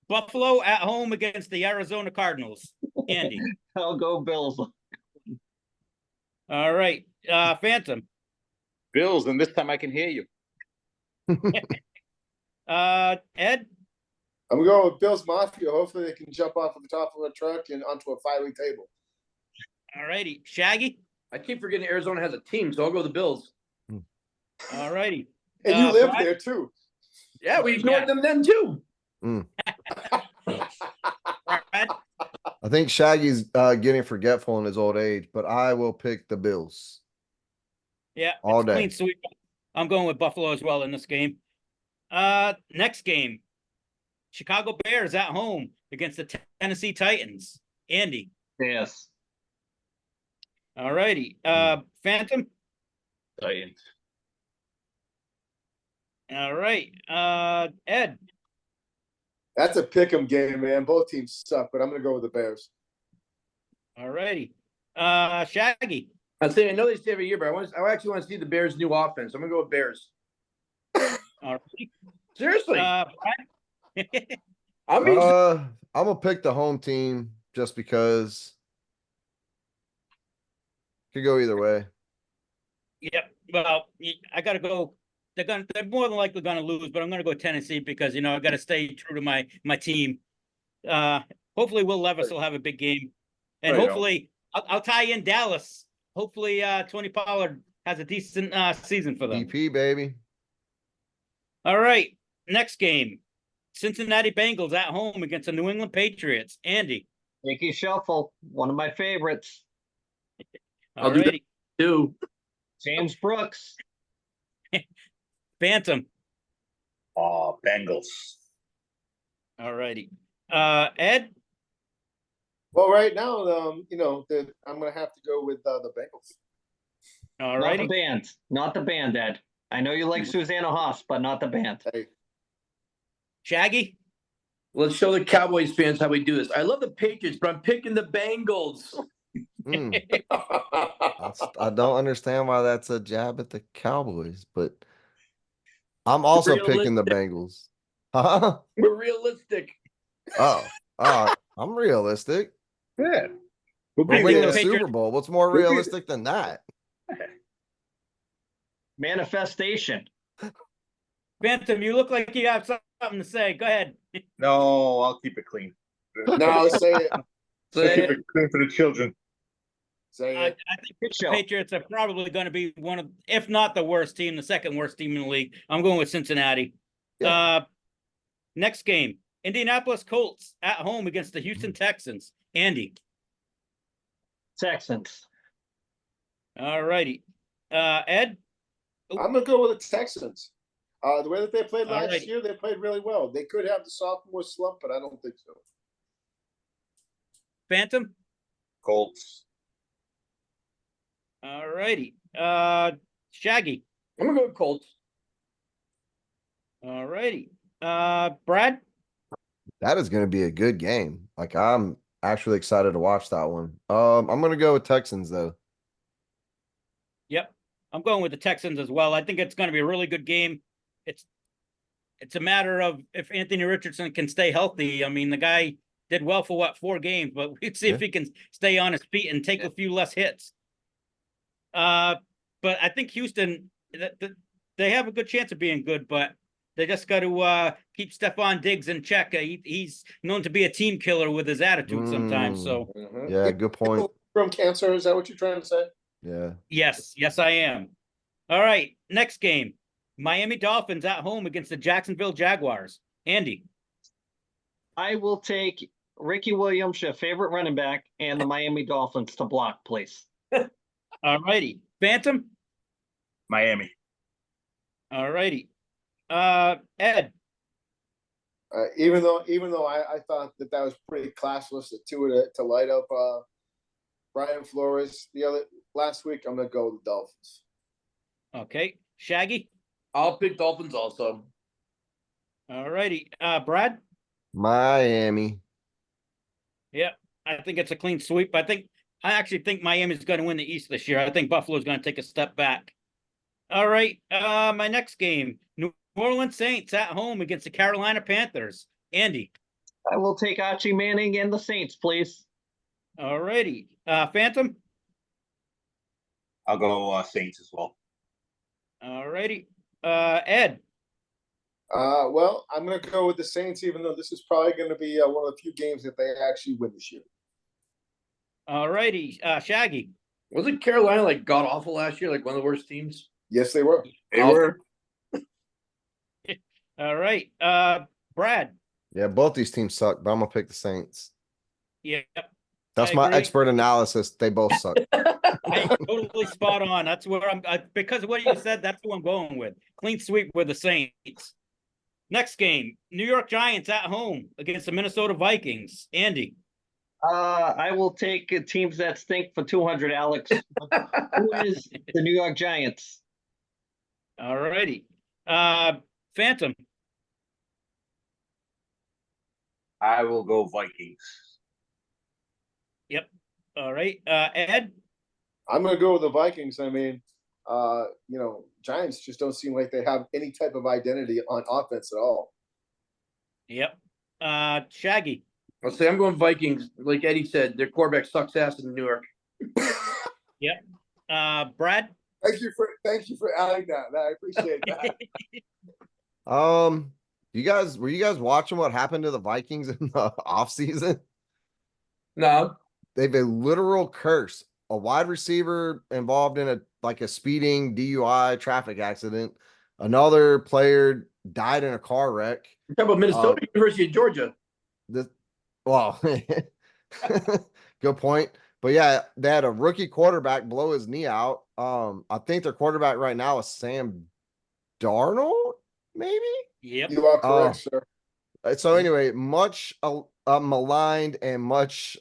Buffalo at home against the Arizona Cardinals. Andy. I'll go Bills. All right. Phantom. Bills, and this time I can hear you. Ed. I'm going with Bills Mafia. Hopefully they can jump off of the top of a truck and onto a filing table. All righty. Shaggy. I keep forgetting Arizona has a team, so I'll go the Bills. All righty. And you live Brad? there too. Yeah, we ignored them then too. Brad? I think Shaggy's getting forgetful in his old age, but I will pick the Bills. Yeah. All it's day. Clean sweep. I'm going with Buffalo as well in this game. Next game. Chicago Bears at home against the Tennessee Titans. Andy. Yes. All righty. Phantom. Titans. All right. Ed. That's a pick'em game, man. Both teams suck, but I'm gonna go with the Bears. All righty. Shaggy. I say I know they say every year, but I actually want to see the Bears' new offense. I'm gonna go with Bears. All right. Seriously, Brad? I mean, I'm gonna pick the home team just because. Could go either way. Yep. Well, I got to go. They're more than likely going to lose, but I'm going to go Tennessee because, I got to stay true to my team. Hopefully Will Levis will have a big game, and Right on. hopefully I'll tie in Dallas. Hopefully Tony Pollard has a decent season for them. EP baby. All right. Next game. Cincinnati Bengals at home against the New England Patriots. Andy. Yankee Shuffle, one of my favorites. I'll do that. Alrighty. too. James Brooks. Phantom. Oh, Bengals. Alrighty. Ed. Well, right now, I'm gonna have to go with the Bengals. Not the Alrighty. band. Not the band, Ed. I know you like Susanna Haas, but not the band. Hey, Shaggy. Let's show the Cowboys fans how we do this. I love the Patriots, but I'm picking the Bengals. I don't understand why that's a jab at the Cowboys, but I'm also picking the Bengals. Huh? We're realistic. Oh, I'm realistic. Yeah. We're We'll be winning there. the Super Bowl. What's more We'll be- realistic than that? Manifestation. Phantom, you look like you have something to say. Go ahead. No, I'll keep it clean. no, say it. I'll Say keep it. it clean for the children. Say I it. think Good the show. Patriots are probably going to be one of, if not the worst team, the second worst team in the league. I'm going with Cincinnati. Yeah. Next game, Indianapolis Colts at home against the Houston Texans. Andy. Texans. All righty. Ed. I'm gonna go with the Texans. The way that they played last Alrighty. year, they played really well. They could have the sophomore slump, but I don't think so. Phantom. Colts. All righty. Shaggy. I'm gonna go with Colts. All righty. Brad. That is going to be a good game. Like I'm actually excited to watch that one. I'm going to go with Texans though. Yep. I'm going with the Texans as well. I think it's going to be a really good game. It's a matter of if Anthony Richardson can stay healthy. I mean, the guy did well for 4 games, but we'd see if he can stay on his feet and take a few less hits. But I think Houston, they have a good chance of being good, but they just got to keep Stephon Diggs in check. He's known to be a team killer with his attitude sometimes. So Yeah, good point. From cancer, is that what you're trying to say? Yeah. yes, I am. All right, next game. Miami Dolphins at home against the Jacksonville Jaguars. Andy. I will take Ricky Williams, your favorite running back, and the Miami Dolphins to block, please. All righty. Phantom. Miami. All righty. Ed. Even though I thought that was pretty classless to light up Brian Flores last week, I'm gonna go with the Dolphins. Okay. Shaggy. I'll pick Dolphins also. All righty. Brad. Miami. Yeah, I think it's a clean sweep. I actually think Miami's going to win the East this year. I think Buffalo's going to take a step back. All right. My next game, New Orleans Saints at home against the Carolina Panthers. Andy. I will take Archie Manning and the Saints, please. All righty. Phantom? I'll go Saints as well. All righty. Ed? Well, I'm going to go with the Saints, even though this is probably going to be one of the few games that they actually win this year. All righty. Shaggy? Wasn't Carolina like god awful last year, like one of the worst teams? Yes, they were. They were. All right. Brad? Yeah, both these teams suck, but I'm gonna pick the Saints. Yep. That's I my agree. expert analysis. They both suck. Hey, totally spot on. That's where because of what you said, that's who I'm going with. Clean sweep with the Saints. Next game, New York Giants at home against the Minnesota Vikings. Andy? I will take teams that stink for 200, Alex. Who is the New York Giants? All righty. Phantom? I will go Vikings. Yep. All right. Ed? I'm going to go with the Vikings. I mean, Giants just don't seem like they have any type of identity on offense at all. Yep. Shaggy? I'll say I'm going Vikings. Like Eddie said, their quarterback sucks ass in New York. Yep. Brad? Thank you for adding that. I appreciate that. Were you guys watching what happened to the Vikings in the offseason? No. They've a literal curse. A wide receiver involved in a speeding DUI traffic accident. Another player died in a car wreck. You're talking about Minnesota, University of Georgia. Well, good point. But yeah, they had a rookie quarterback blow his knee out. I think their quarterback right now is Sam Darnold, maybe? Yep. You are correct, sir. So anyway, much maligned and much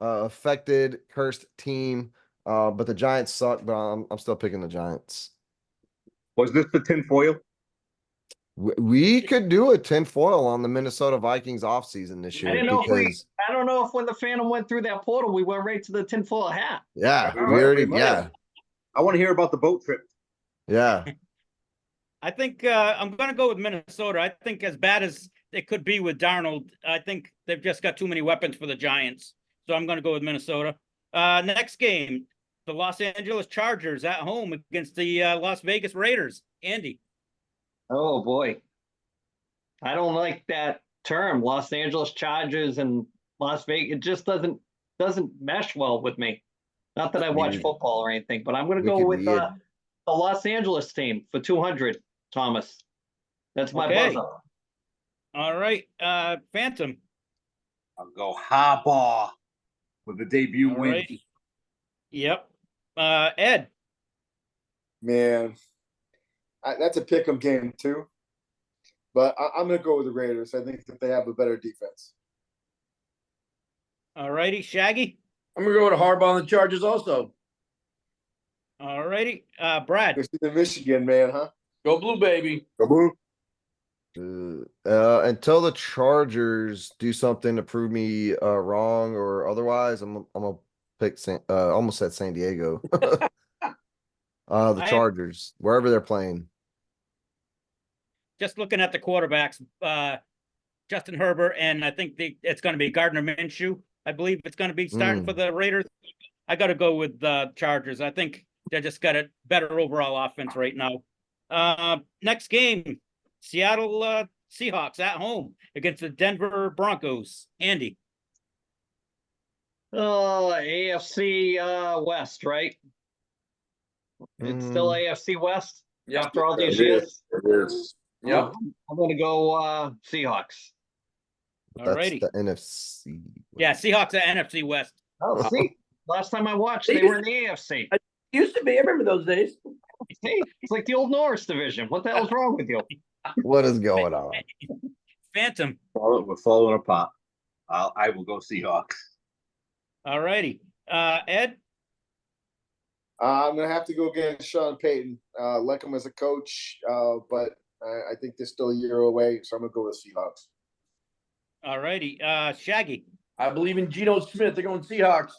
affected, cursed team. But the Giants suck, but I'm still picking the Giants. Was this the tinfoil? We could do a tinfoil on the Minnesota Vikings offseason this year I don't know if when the Phantom went through that portal, we went right to the tinfoil hat. yeah, we we might- already we might yeah. have. I want to hear about the boat trip. Yeah. I think I'm going to go with Minnesota. I think as bad as it could be with Darnold, I think they've just got too many weapons for the Giants. So I'm going to go with Minnesota. Next game, the Los Angeles Chargers at home against the Las Vegas Raiders. Andy? Oh boy. I don't like that term, Los Angeles Chargers and Las Vegas. It just doesn't mesh well with me. Not that I watch football or anything, but I'm going to go with the Los Angeles team for 200, Thomas. That's my buzzer. All right. Phantom? I'll go Harbaugh with the debut win. Right. Yep. Ed? Man, that's a pick 'em game too. But I'm going to go with the Raiders. I think that they have a better defense. All righty. Shaggy? I'm going to go with Harbaugh and the Chargers also. All righty. Brad? This is the Michigan, man, huh? Go blue, baby. Go Blue. Until the Chargers do something to prove me wrong or otherwise, I'm gonna pick almost said San Diego. The Chargers, wherever they're playing. Just looking at the quarterbacks, Justin Herbert, and I think it's going to be Gardner Minshew. I believe it's going to be starting for the Raiders. I got to go with the Chargers. I think they just got a better overall offense right now. Next game, Seattle Seahawks at home against the Denver Broncos. Andy? Oh, AFC West, right? It's still AFC West Yeah. after all these years. It is. Yep. I'm going to go Seahawks. That's Alrighty. the NFC. Yeah, Seahawks at NFC West. Oh, see, last time I watched, they were in the AFC. Used to be. I remember those days. Hey, it's like the old Norris division. What the hell's wrong with you? What is going on? Phantom? We're falling apart. I will go Seahawks. All righty. Ed? I'm going to have to go against Sean Payton. Like him as a coach, but I think they're still a year away, so I'm going to go with Seahawks. All righty. Shaggy? I believe in Geno Smith. They're going Seahawks.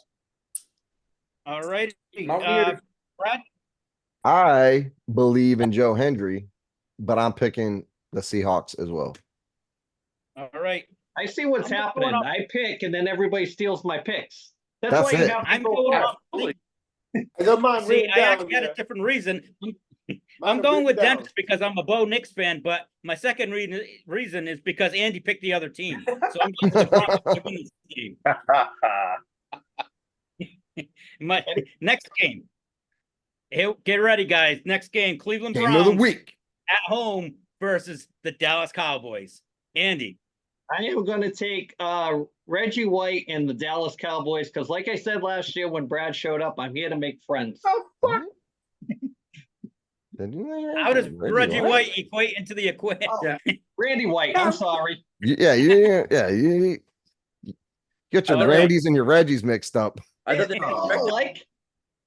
All righty. Mountaineers. Brad? I believe in Joe Hendry, but I'm picking the Seahawks as well. All right. I see what's I'm going happening. off- I pick and then everybody steals my picks. That's That's why you it. have to I'm go going first. off. I got mine See, written I down actually had a here. different reason. Mine I'm are going with written down. Dennis because I'm a Bo Nix fan, but my second reason is because Andy picked the other team. So I'm going to the Broncos to win this game. My next game. Hey, get ready, guys. Next game, Cleveland Game of the Browns week. at home versus the Dallas Cowboys. Andy. I am going to take Reggie White and the Dallas Cowboys because, like I said last year when Brad showed up, I'm here to make friends. What? How does Reggie White equate into the equation? Oh, Randy White. I'm sorry. Yeah, you get your All right. Randys and your Reggies mixed up. I thought they They look expected, alike.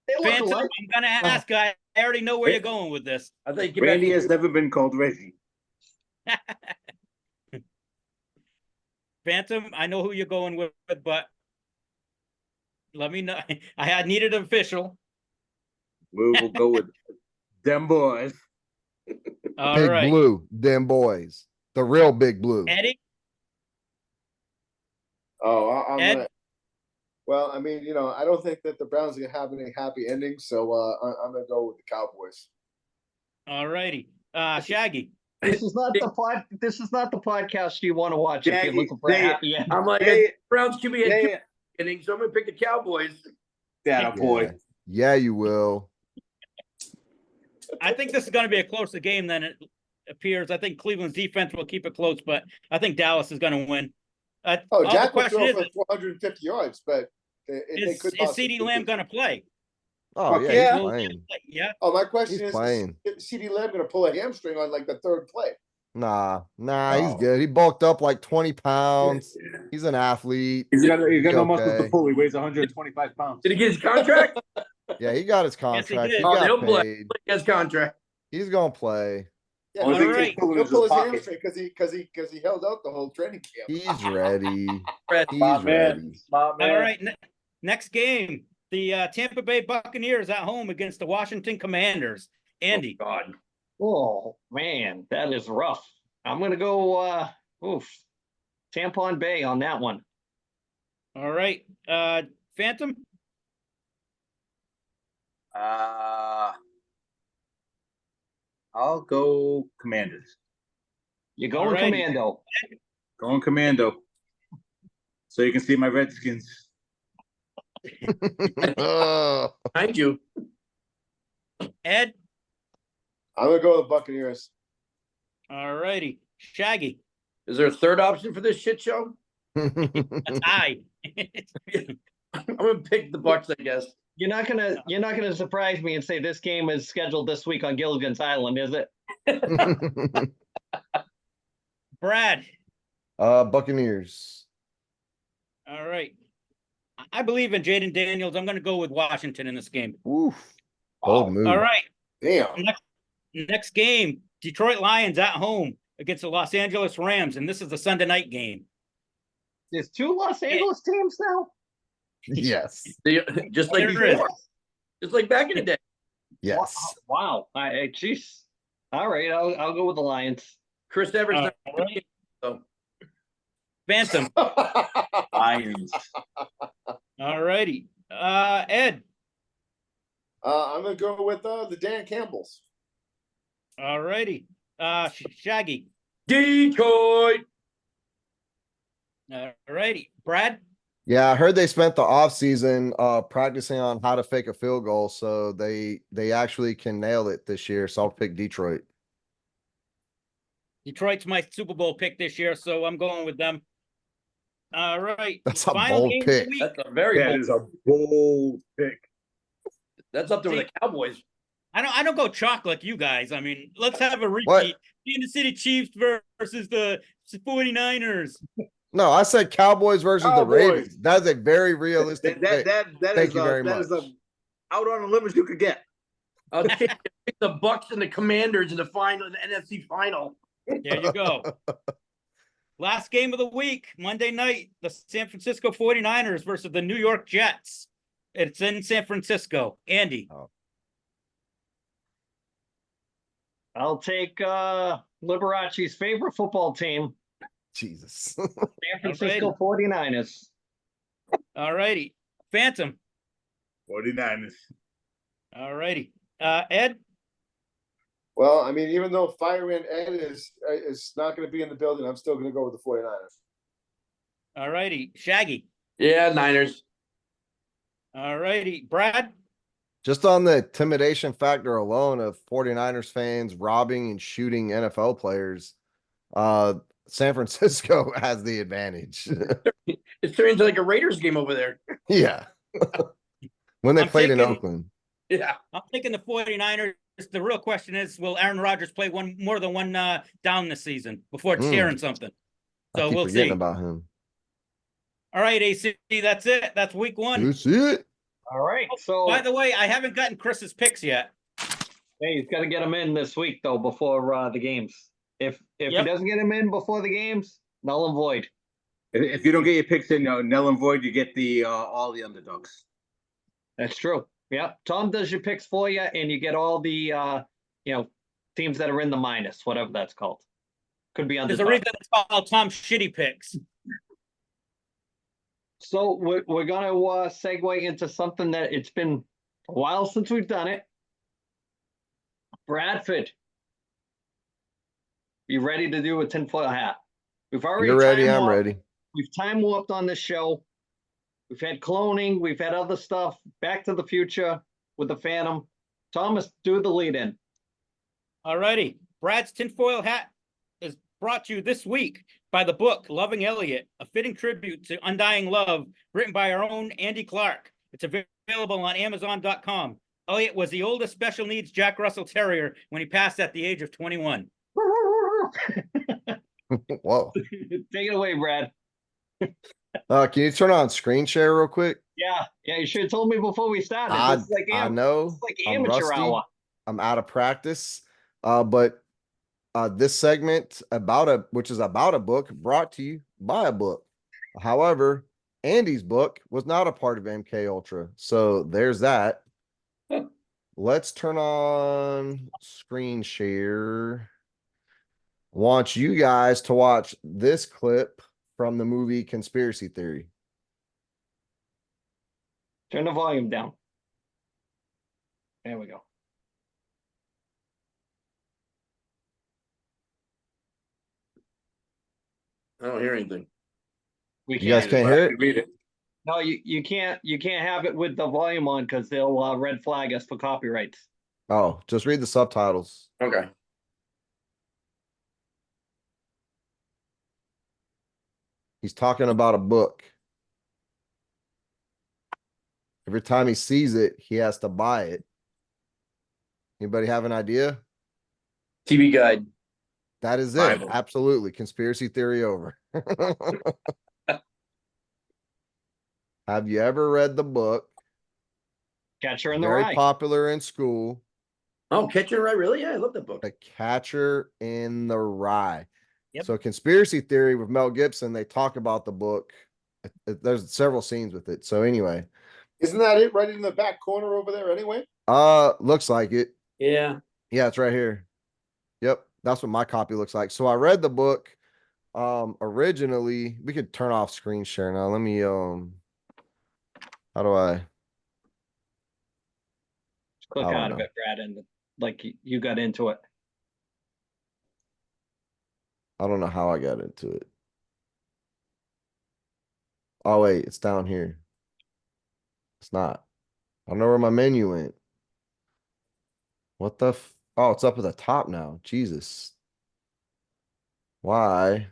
They look Phantom, alike. I'm gonna ask. I already know where you're going with this. I thought you Randy has never been called Reggie. Phantom, I know who you're going with, but let me know. I had needed an official. We will go with them boys. All Big right, Blue, them boys. The real Big Blue. Eddie. Oh, I'm Ed? gonna. Well, I mean, I don't think that the Browns are gonna have any happy endings, so I'm gonna go with the Cowboys. All righty, Shaggy. This is not the podcast you want to watch if you're Jackie, looking for a say it. happy end. I'm like, Say it. Browns QB had Say two it. innings, so I'm going to pick the Cowboys. That a boy. Yeah, you will. I think this is going to be a closer game than it appears. I think Cleveland's defense will keep it close, but I think Dallas is going to win. Oh, all the Jack would question throw is, for 450 yards, but they is could. CeeDee Lamb going to play? Oh, Fuck yeah, yeah. he's playing. Yeah. Oh, my question He's is playing. CeeDee Lamb going to pull a hamstring on like the third play? Nah, he's Oh. good. He bulked up like 20 pounds. He's an athlete. He's got Be no muscles okay. to pull. He weighs 125 pounds. Did he get his contract? Yeah, he got his contract. did. He Oh, got he'll play. paid. He has contract. He's gonna play. Yeah, Only All thing right. he's pulling he'll is pull his his pocket. hamstring because he held out the whole training camp. He's ready. Brad, He's Smart man. ready. Smart man. All right. Next game, the Tampa Bay Buccaneers at home against the Washington Commanders. Andy. Oh, God. Oh man, that is rough. I'm gonna go Tampon Bay on that one. All right. Phantom. I'll go Commanders. You're going Alrighty. commando. Going Commando. So you can see my Redskins. Behind you. Ed. I'm going to go with the Buccaneers. All righty. Shaggy. Is there a third option for this shit show? That's I. I'm going to pick the Bucks, I guess. You're not gonna surprise me and say this game is scheduled this week on Gilligan's Island, is it? Brad. Buccaneers. All right. I believe in Jaden Daniels. I'm going to go with Washington in this game. Oof. Bold move. All right. Damn. Next game, Detroit Lions at home against the Los Angeles Rams, and this is the Sunday night game. There's two Los Angeles teams now. Yes. Just like There is. before. Just like back in the day. Yes. Wow. Jeez. All right, I'll go with the Lions. Chris Evers. All right. Phantom. Lions. All righty. Ed. I'm going to go with the Dan Campbells. All righty. Shaggy. Detroit. All righty. Brad. Yeah, I heard they spent the offseason practicing on how to fake a field goal, so they actually can nail it this year. So I'll pick Detroit. Detroit's my Super Bowl pick this year, so I'm going with them. All right. That's a Final bold game of the pick. week. That's a very That bold. is a bold pick. That's up there with the Cowboys. I don't go chalk like you guys. I mean, let's have a repeat. What? Kansas City Chiefs versus the 49ers. No, I said Cowboys versus the Cowboys. Ravens. That's a very realistic pick. That Thank is you very that is much. out on a limb as you could get. I'll take the Bucks and the Commanders in the final, the NFC final. There you go. Last game of the week, Monday night, the San Francisco 49ers versus the New York Jets. It's in San Francisco. Andy. I'll take Liberace's favorite football team, Jesus. San Francisco 49ers. All righty. Phantom. 49ers. All righty. Ed. Well, I mean, even though Fireman Ed is not going to be in the building, I'm still going to go with the 49ers. All righty. Shaggy. Yeah, Niners. All righty. Brad. Just on the intimidation factor alone of 49ers fans robbing and shooting NFL players, San Francisco has the advantage. It's turned into like a Raiders game over there. Yeah. When they I'm played in taking- Oakland. Yeah. I'm thinking the 49ers. The real question is, will Aaron Rodgers play more than one down this season before tearing something? I So keep we'll forgetting see. about him. All right, AC, that's it. That's week one. You see it? All right. So By the way, I haven't gotten Chris's picks yet. hey, he's got to get them in this week though before the games. If Yep. he doesn't get them in before the games, null and void. If you don't get your picks in, null and void, you get the all the underdogs. That's true. Yeah, Tom does your picks for you, and you get all the teams that are in the minus, whatever that's called. Could be under. There's a reason it's called Tom Shitty Picks. So we're gonna segue into something that it's been a while since we've done it. Bradford, you ready to do a tinfoil hat? We've already. You're ready. time I'm warped. ready. We've time warped on this show. We've had cloning. We've had other stuff. Back to the Future with the Phantom. Thomas, do the lead in. All righty. Brad's tinfoil hat is brought to you this week by the book Loving Elliot, a fitting tribute to undying love, written by our own Andy Clark. It's available on Amazon.com. Elliot was the oldest special needs Jack Russell Terrier when he passed at the age of 21. Whoa. Take it away, Brad. Can you turn on screen share real quick? Yeah, you should have told me before we started. I, This is like I know. It's like I'm amateur rusty. hour. I'm out of practice. But this segment which is about a book brought to you by a book. However, Andy's book was not a part of MK Ultra. So there's that. Let's turn on screen share. Want you guys to watch this clip from the movie Conspiracy Theory. Turn the volume down. There we go. I don't hear anything. We You guys can't hear it? Read it. No, you can't have it with the volume on because they'll red flag us for copyrights. Oh, just read the subtitles. Okay. He's talking about a book. Every time he sees it, he has to buy it. Anybody have an idea? TV Guide. That is it. Bible. Absolutely. Conspiracy theory over. Have you ever read the book? Catcher in the Very Rye. popular in school. Oh, Catcher in the Rye. Really? Yeah, I love that book. The Catcher in the Rye. Yep. So Conspiracy Theory with Mel Gibson, they talk about the book. There's several scenes with it. So anyway. Isn't that it right in the back corner over there anyway? Looks like it. Yeah. Yeah, it's right here. Yep. That's what my copy looks like. So I read the book. Originally, we could turn off screen share now. Let me how do I Just click I don't out of know. it, Brad, and like you got into it. I don't know how I got into it. Oh wait, it's down here. It's not. I don't know where my menu went. What the oh, it's up at the top now. Jesus. Why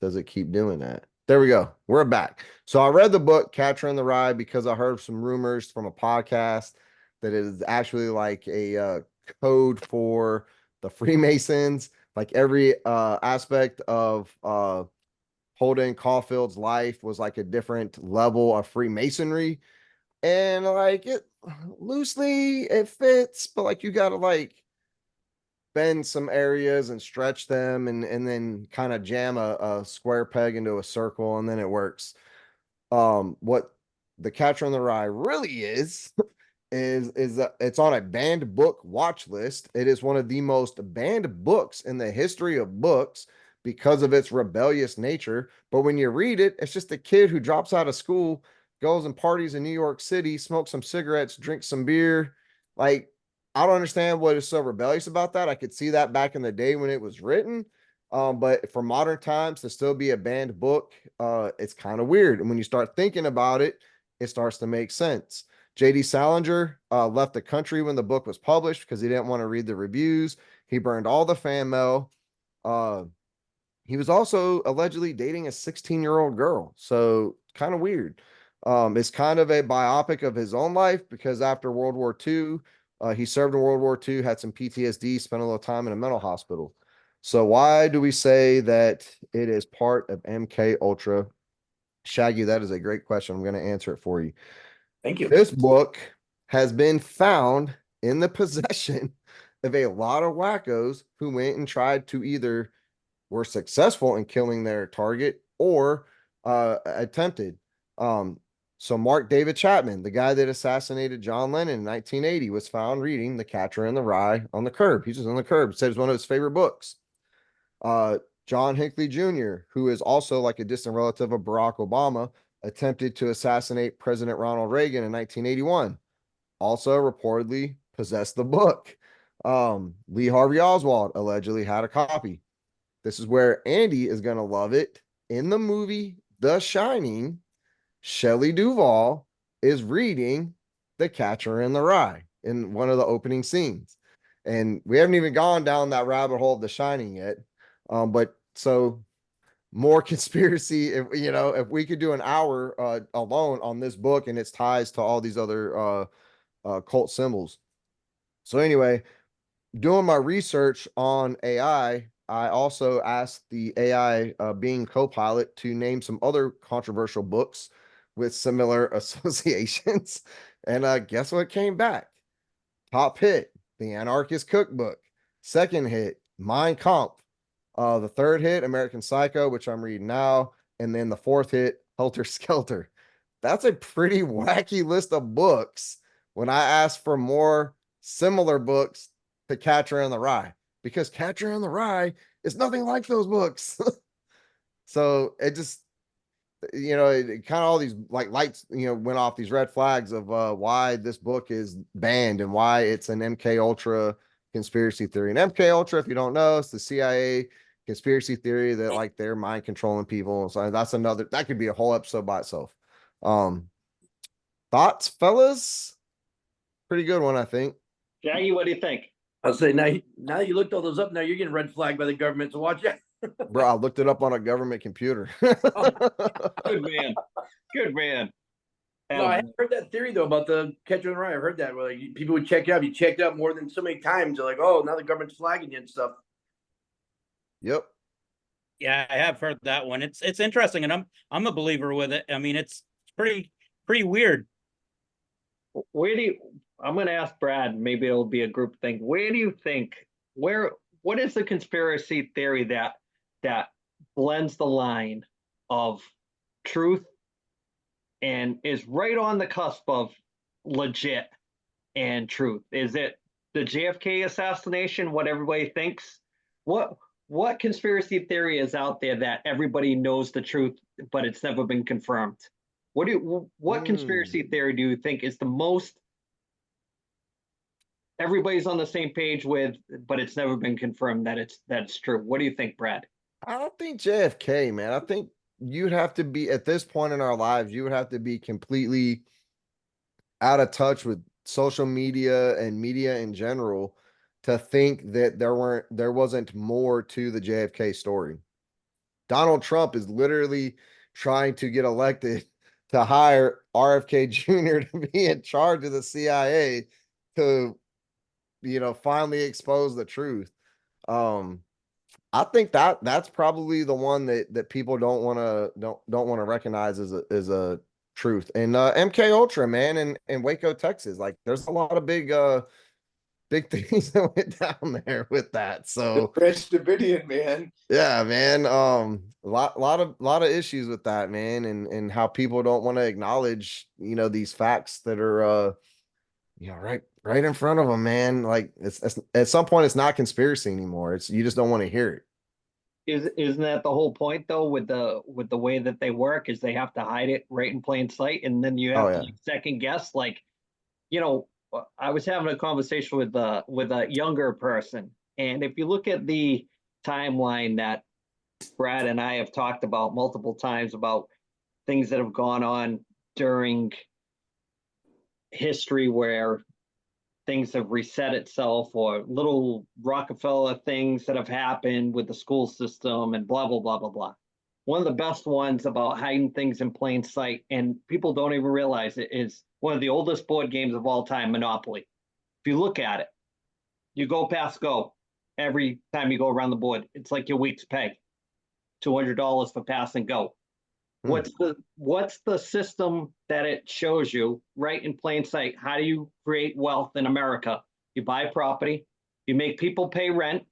does it keep doing that? There we go. We're back. So I read the book Catcher in the Rye because I heard some rumors from a podcast that it is actually like a code for the Freemasons. Like every aspect of Holden Caulfield's life was like a different level of Freemasonry. And like it loosely it fits, but like you gotta like bend some areas and stretch them and then kind of jam a square peg into a circle and then it works. What the Catcher in the Rye really is it's on a banned book watch list. It is one of the most banned books in the history of books because of its rebellious nature. But when you read it, it's just a kid who drops out of school, goes and parties in New York City, smokes some cigarettes, drinks some beer. Like, I don't understand what is so rebellious about that. I could see that back in the day when it was written. But for modern times to still be a banned book, it's kind of weird. And when you start thinking about it, it starts to make sense. J.D. Salinger left the country when the book was published because he didn't want to read the reviews. He burned all the fan mail. He was also allegedly dating a 16-year-old girl. So kind of weird. It's kind of a biopic of his own life because after World War II, he served in World War II, had some PTSD, spent a little time in a mental hospital. So why do we say that it is part of MK Ultra? Shaggy, that is a great question. I'm going to answer it for you. Thank you. This book has been found in the possession of a lot of wackos who went and tried to either were successful in killing their target or attempted. So Mark David Chapman, the guy that assassinated John Lennon in 1980, was found reading The Catcher in the Rye on the curb. He's just on the curb. Said it's one of his favorite books. John Hinckley Jr., who is also like a distant relative of Barack Obama, attempted to assassinate President Ronald Reagan in 1981. Also reportedly possessed the book. Lee Harvey Oswald allegedly had a copy. This is where Andy is going to love it. In the movie The Shining, Shelley Duvall is reading The Catcher in the Rye in one of the opening scenes. And we haven't even gone down that rabbit hole of The Shining yet. But so more conspiracy, if we could do an hour alone on this book and its ties to all these other cult symbols. So anyway, doing my research on AI, I also asked the AI Bing Copilot to name some other controversial books with similar associations. And guess what came back? Top hit, The Anarchist Cookbook. Second hit, Mein Kampf. The third hit, American Psycho, which I'm reading now. And then the fourth hit, Helter Skelter. That's a pretty wacky list of books when I asked for more similar books to Catcher in the Rye, because Catcher in the Rye is nothing like those books. So it just, it kind of all these like lights, went off, these red flags of why this book is banned and why it's an MK Ultra conspiracy theory. And MK Ultra, if you don't know, it's the CIA conspiracy theory that like they're mind controlling people. So that could be a whole episode by itself. Thoughts, fellas? Pretty good one, I think. Shaggy, what do you think? I'll say now that you looked all those up, now you're getting red flagged by the government, so watch out. Bro, I looked it up on a government computer. Good man. Good man. No, I heard that theory though about the Catcher in the Rye. I heard that where like people would check it out. You checked out more than so many times. They're like, oh, now the government's flagging you and stuff. Yep. Yeah, I have heard that one. It's interesting, and I'm a believer with it. I mean, it's pretty weird. I'm going to ask Brad, maybe it'll be a group thing. Where do you think, what is the conspiracy theory that blends the line of truth and is right on the cusp of legit and truth? Is it the JFK assassination, what everybody thinks? What conspiracy theory is out there that everybody knows the truth, but it's never been confirmed? What conspiracy theory do you think is the most everybody's on the same page with, but it's never been confirmed that it's true? What do you think, Brad? I don't think JFK, man. I think you'd have to be at this point in our lives, you would have to be completely out of touch with social media and media in general to think that there wasn't more to the JFK story. Donald Trump is literally trying to get elected to hire RFK Jr. to be in charge of the CIA to, finally expose the truth. I think that's probably the one that people don't want to recognize as a truth. And MK Ultra, man, in Waco, Texas, like there's a lot of big things that went down there with that. So Branch Davidian, man. yeah, man. A lot of issues with that, man, and how people don't want to acknowledge, these facts that are right in front of them, man. Like it's at some point it's not conspiracy anymore. You just don't want to hear it. Isn't that the whole point though with the way that they work is they have to hide it right in plain sight and then you have Oh, to yeah. like, second guess like, I was having a conversation with a younger person and if you look at the timeline that Brad and I have talked about multiple times about things that have gone on during history where things have reset itself or little Rockefeller things that have happened with the school system and blah, blah, blah, blah, blah. One of the best ones about hiding things in plain sight, and people don't even realize it, is one of the oldest board games of all time, Monopoly. If you look at it, you go past go every time you go around the board. It's like your week's pay, $200 for pass and go. What's the system that it shows you right in plain sight? How do you create wealth in America? You buy property, you make people pay rent,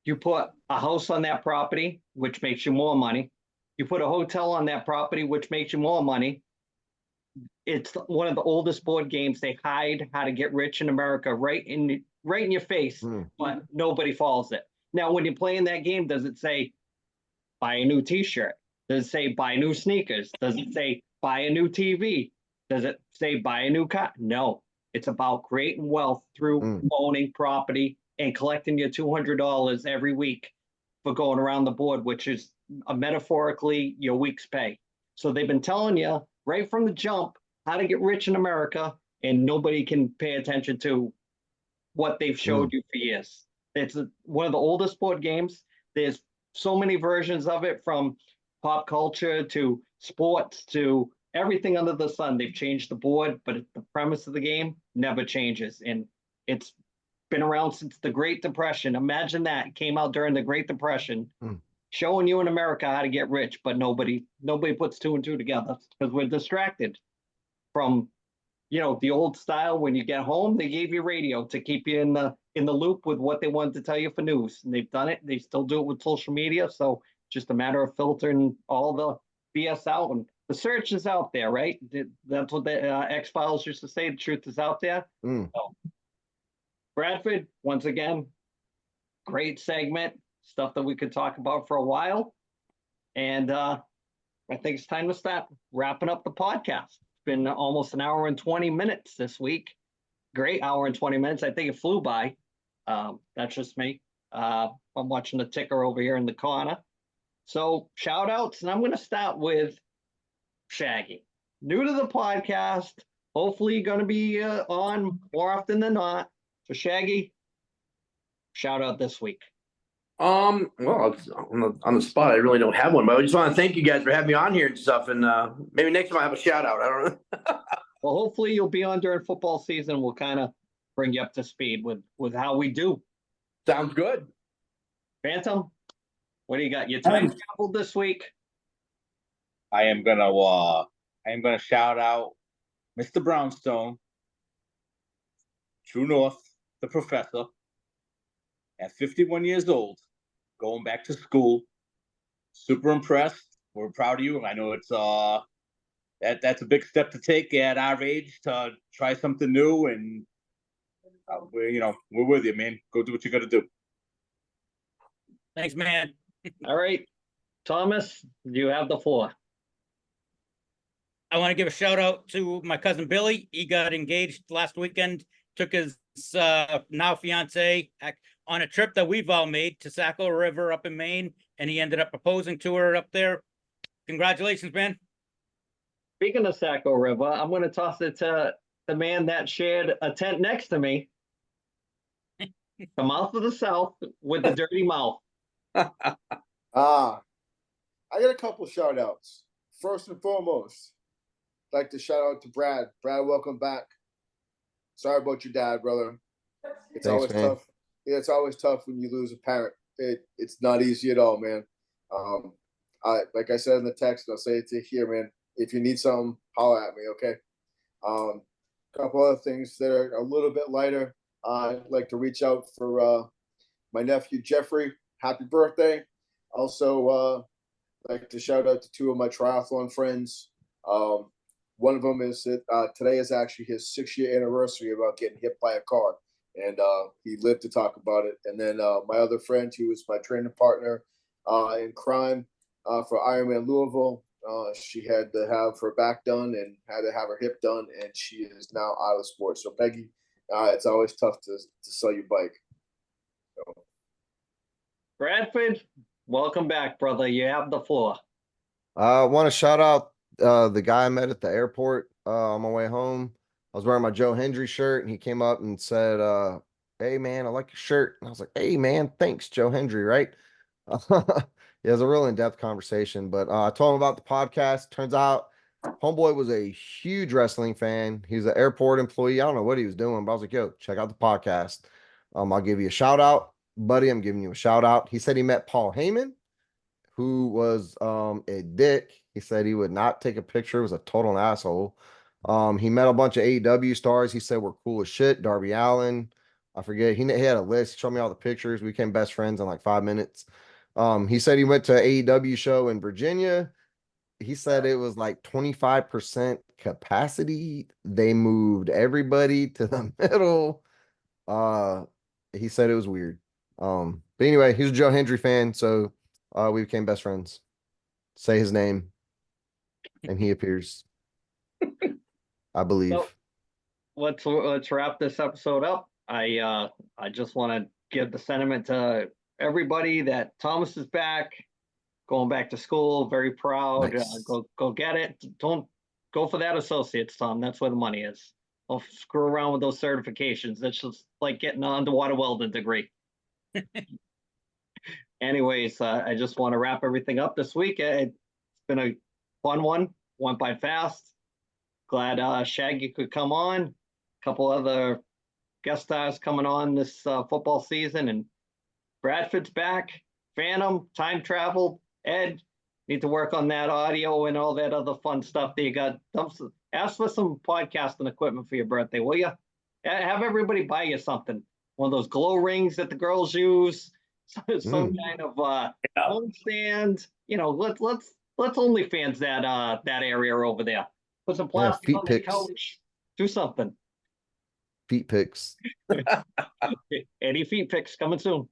you put a house on that property, which makes you more money. You put a hotel on that property, which makes you more money. It's one of the oldest board games. They hide how to get rich in America right in your face, but nobody follows it. Now, when you're playing that game, does it say buy a new T-shirt? Does it say buy new sneakers? Does it say buy a new TV? Does it say buy a new car? No, it's about creating wealth through owning property and collecting your $200 every week for going around the board, which is metaphorically your week's pay. So they've been telling you right from the jump how to get rich in America, and nobody can pay attention to what they've showed you for years. It's one of the oldest board games. There's so many versions of it from pop culture to sports to everything under the sun. They've changed the board, but the premise of the game never changes. And it's been around since the Great Depression. Imagine that. It came out during the Great Depression, showing you in America how to get rich, but nobody puts two and two together because we're distracted from, the old style. When you get home, they gave you radio to keep you in the loop with what they wanted to tell you for news. And they've done it. They still do it with social media. So just a matter of filtering all the BS out, and the search is out there, right? That's what the X-Files used to say. The truth is out there. So, Bradford, once again, great segment, stuff that we could talk about for a while. And I think it's time to start wrapping up the podcast. It's been almost an hour and 20 minutes this week. Great hour and 20 minutes. I think it flew by. That's just me. I'm watching the ticker over here in the corner. So shout outs, and I'm going to start with Shaggy. New to the podcast, hopefully going to be on more often than not. So Shaggy, shout out this week. Well, it's on the spot. I really don't have one, but I just want to thank you guys for having me on here and stuff. And maybe next time I have a shout out. I don't know. Well, hopefully you'll be on during football season. We'll kind of bring you up to speed with how we do. Sounds good. Phantom, what do you got? Your time traveled this week. I am gonna shout out Mr. Brownstone, True North, the professor, at 51 years old, going back to school. Super impressed. We're proud of you. I know it's that's a big step to take at our age to try something new, and we're with you, man. Go do what you got to do. Thanks, man. All right, Thomas, you have the floor. I want to give a shout out to my cousin Billy. He got engaged last weekend, took his now fiance on a trip that we've all made to Saco River up in Maine, and he ended up proposing to her up there. Congratulations, man. Speaking of Saco River, I'm going to toss it to the man that shared a tent next to me. The mouth of the South with the dirty mouth. I got a couple shout outs. First and foremost, I'd like to shout out to Brad. Brad, welcome back. Sorry about your dad, brother. It's Thanks, always man. tough. Yeah, it's always tough when you lose a parent. It's not easy at all, man. Like I said in the text, I'll say it to here, man. If you need something, holler at me, okay? A couple other things that are a little bit lighter. I'd like to reach out for my nephew Jeffrey. Happy birthday! Also, like to shout out to two of my triathlon friends. One of them is that today is actually his 6-year anniversary about getting hit by a car, and he lived to talk about it. And then my other friend, who is my training partner in crime for Ironman Louisville. She had to have her back done and had to have her hip done, and she is now out of sports. So Peggy, it's always tough to sell your bike. So. Bradford, welcome back, brother. You have the floor. I want to shout out the guy I met at the airport on my way home. I was wearing my Joe Hendry shirt, and he came up and said, "Hey man, I like your shirt." And I was like, "Hey man, thanks, Joe Hendry." Right? It was a real in-depth conversation, but I told him about the podcast. Turns out, homeboy was a huge wrestling fan. He's an airport employee. I don't know what he was doing, but I was like, "Yo, check out the podcast. I'll give you a shout out, buddy. I'm giving you a shout out." He said he met Paul Heyman, who was a dick. He said he would not take a picture. He was a total asshole. He met a bunch of AEW stars. He said we're cool as shit. Darby Allin, I forget. He had a list. He showed me all the pictures. We became best friends in like 5 minutes. He said he went to AEW show in Virginia. He said it was like 25% capacity. They moved everybody to the middle. He said it was weird. But anyway, he's a Joe Hendry fan, so we became best friends. Say his name, and he appears. I believe. So, let's wrap this episode up. I just want to give the sentiment to everybody that Thomas is back, going back to school. Very proud. Nice. Go get it. Don't go for that associate's, Tom. That's where the money is. Don't screw around with those certifications. That's just like getting an underwater welding degree. Anyways, I just want to wrap everything up this week. It's been a fun one. Went by fast. Glad Shaggy could come on. A couple other guest stars coming on this football season, and Bradford's back. Phantom, time travel. Ed, need to work on that audio and all that other fun stuff that you got. Ask for some podcasting equipment for your birthday, will you? Have everybody buy you something. One of those glow rings that the girls use. Some kind of home stand. You know, let's OnlyFans that area over there. Put some plastic feet on the pics. couch. Do something. Feet pics. Any feet pics coming soon.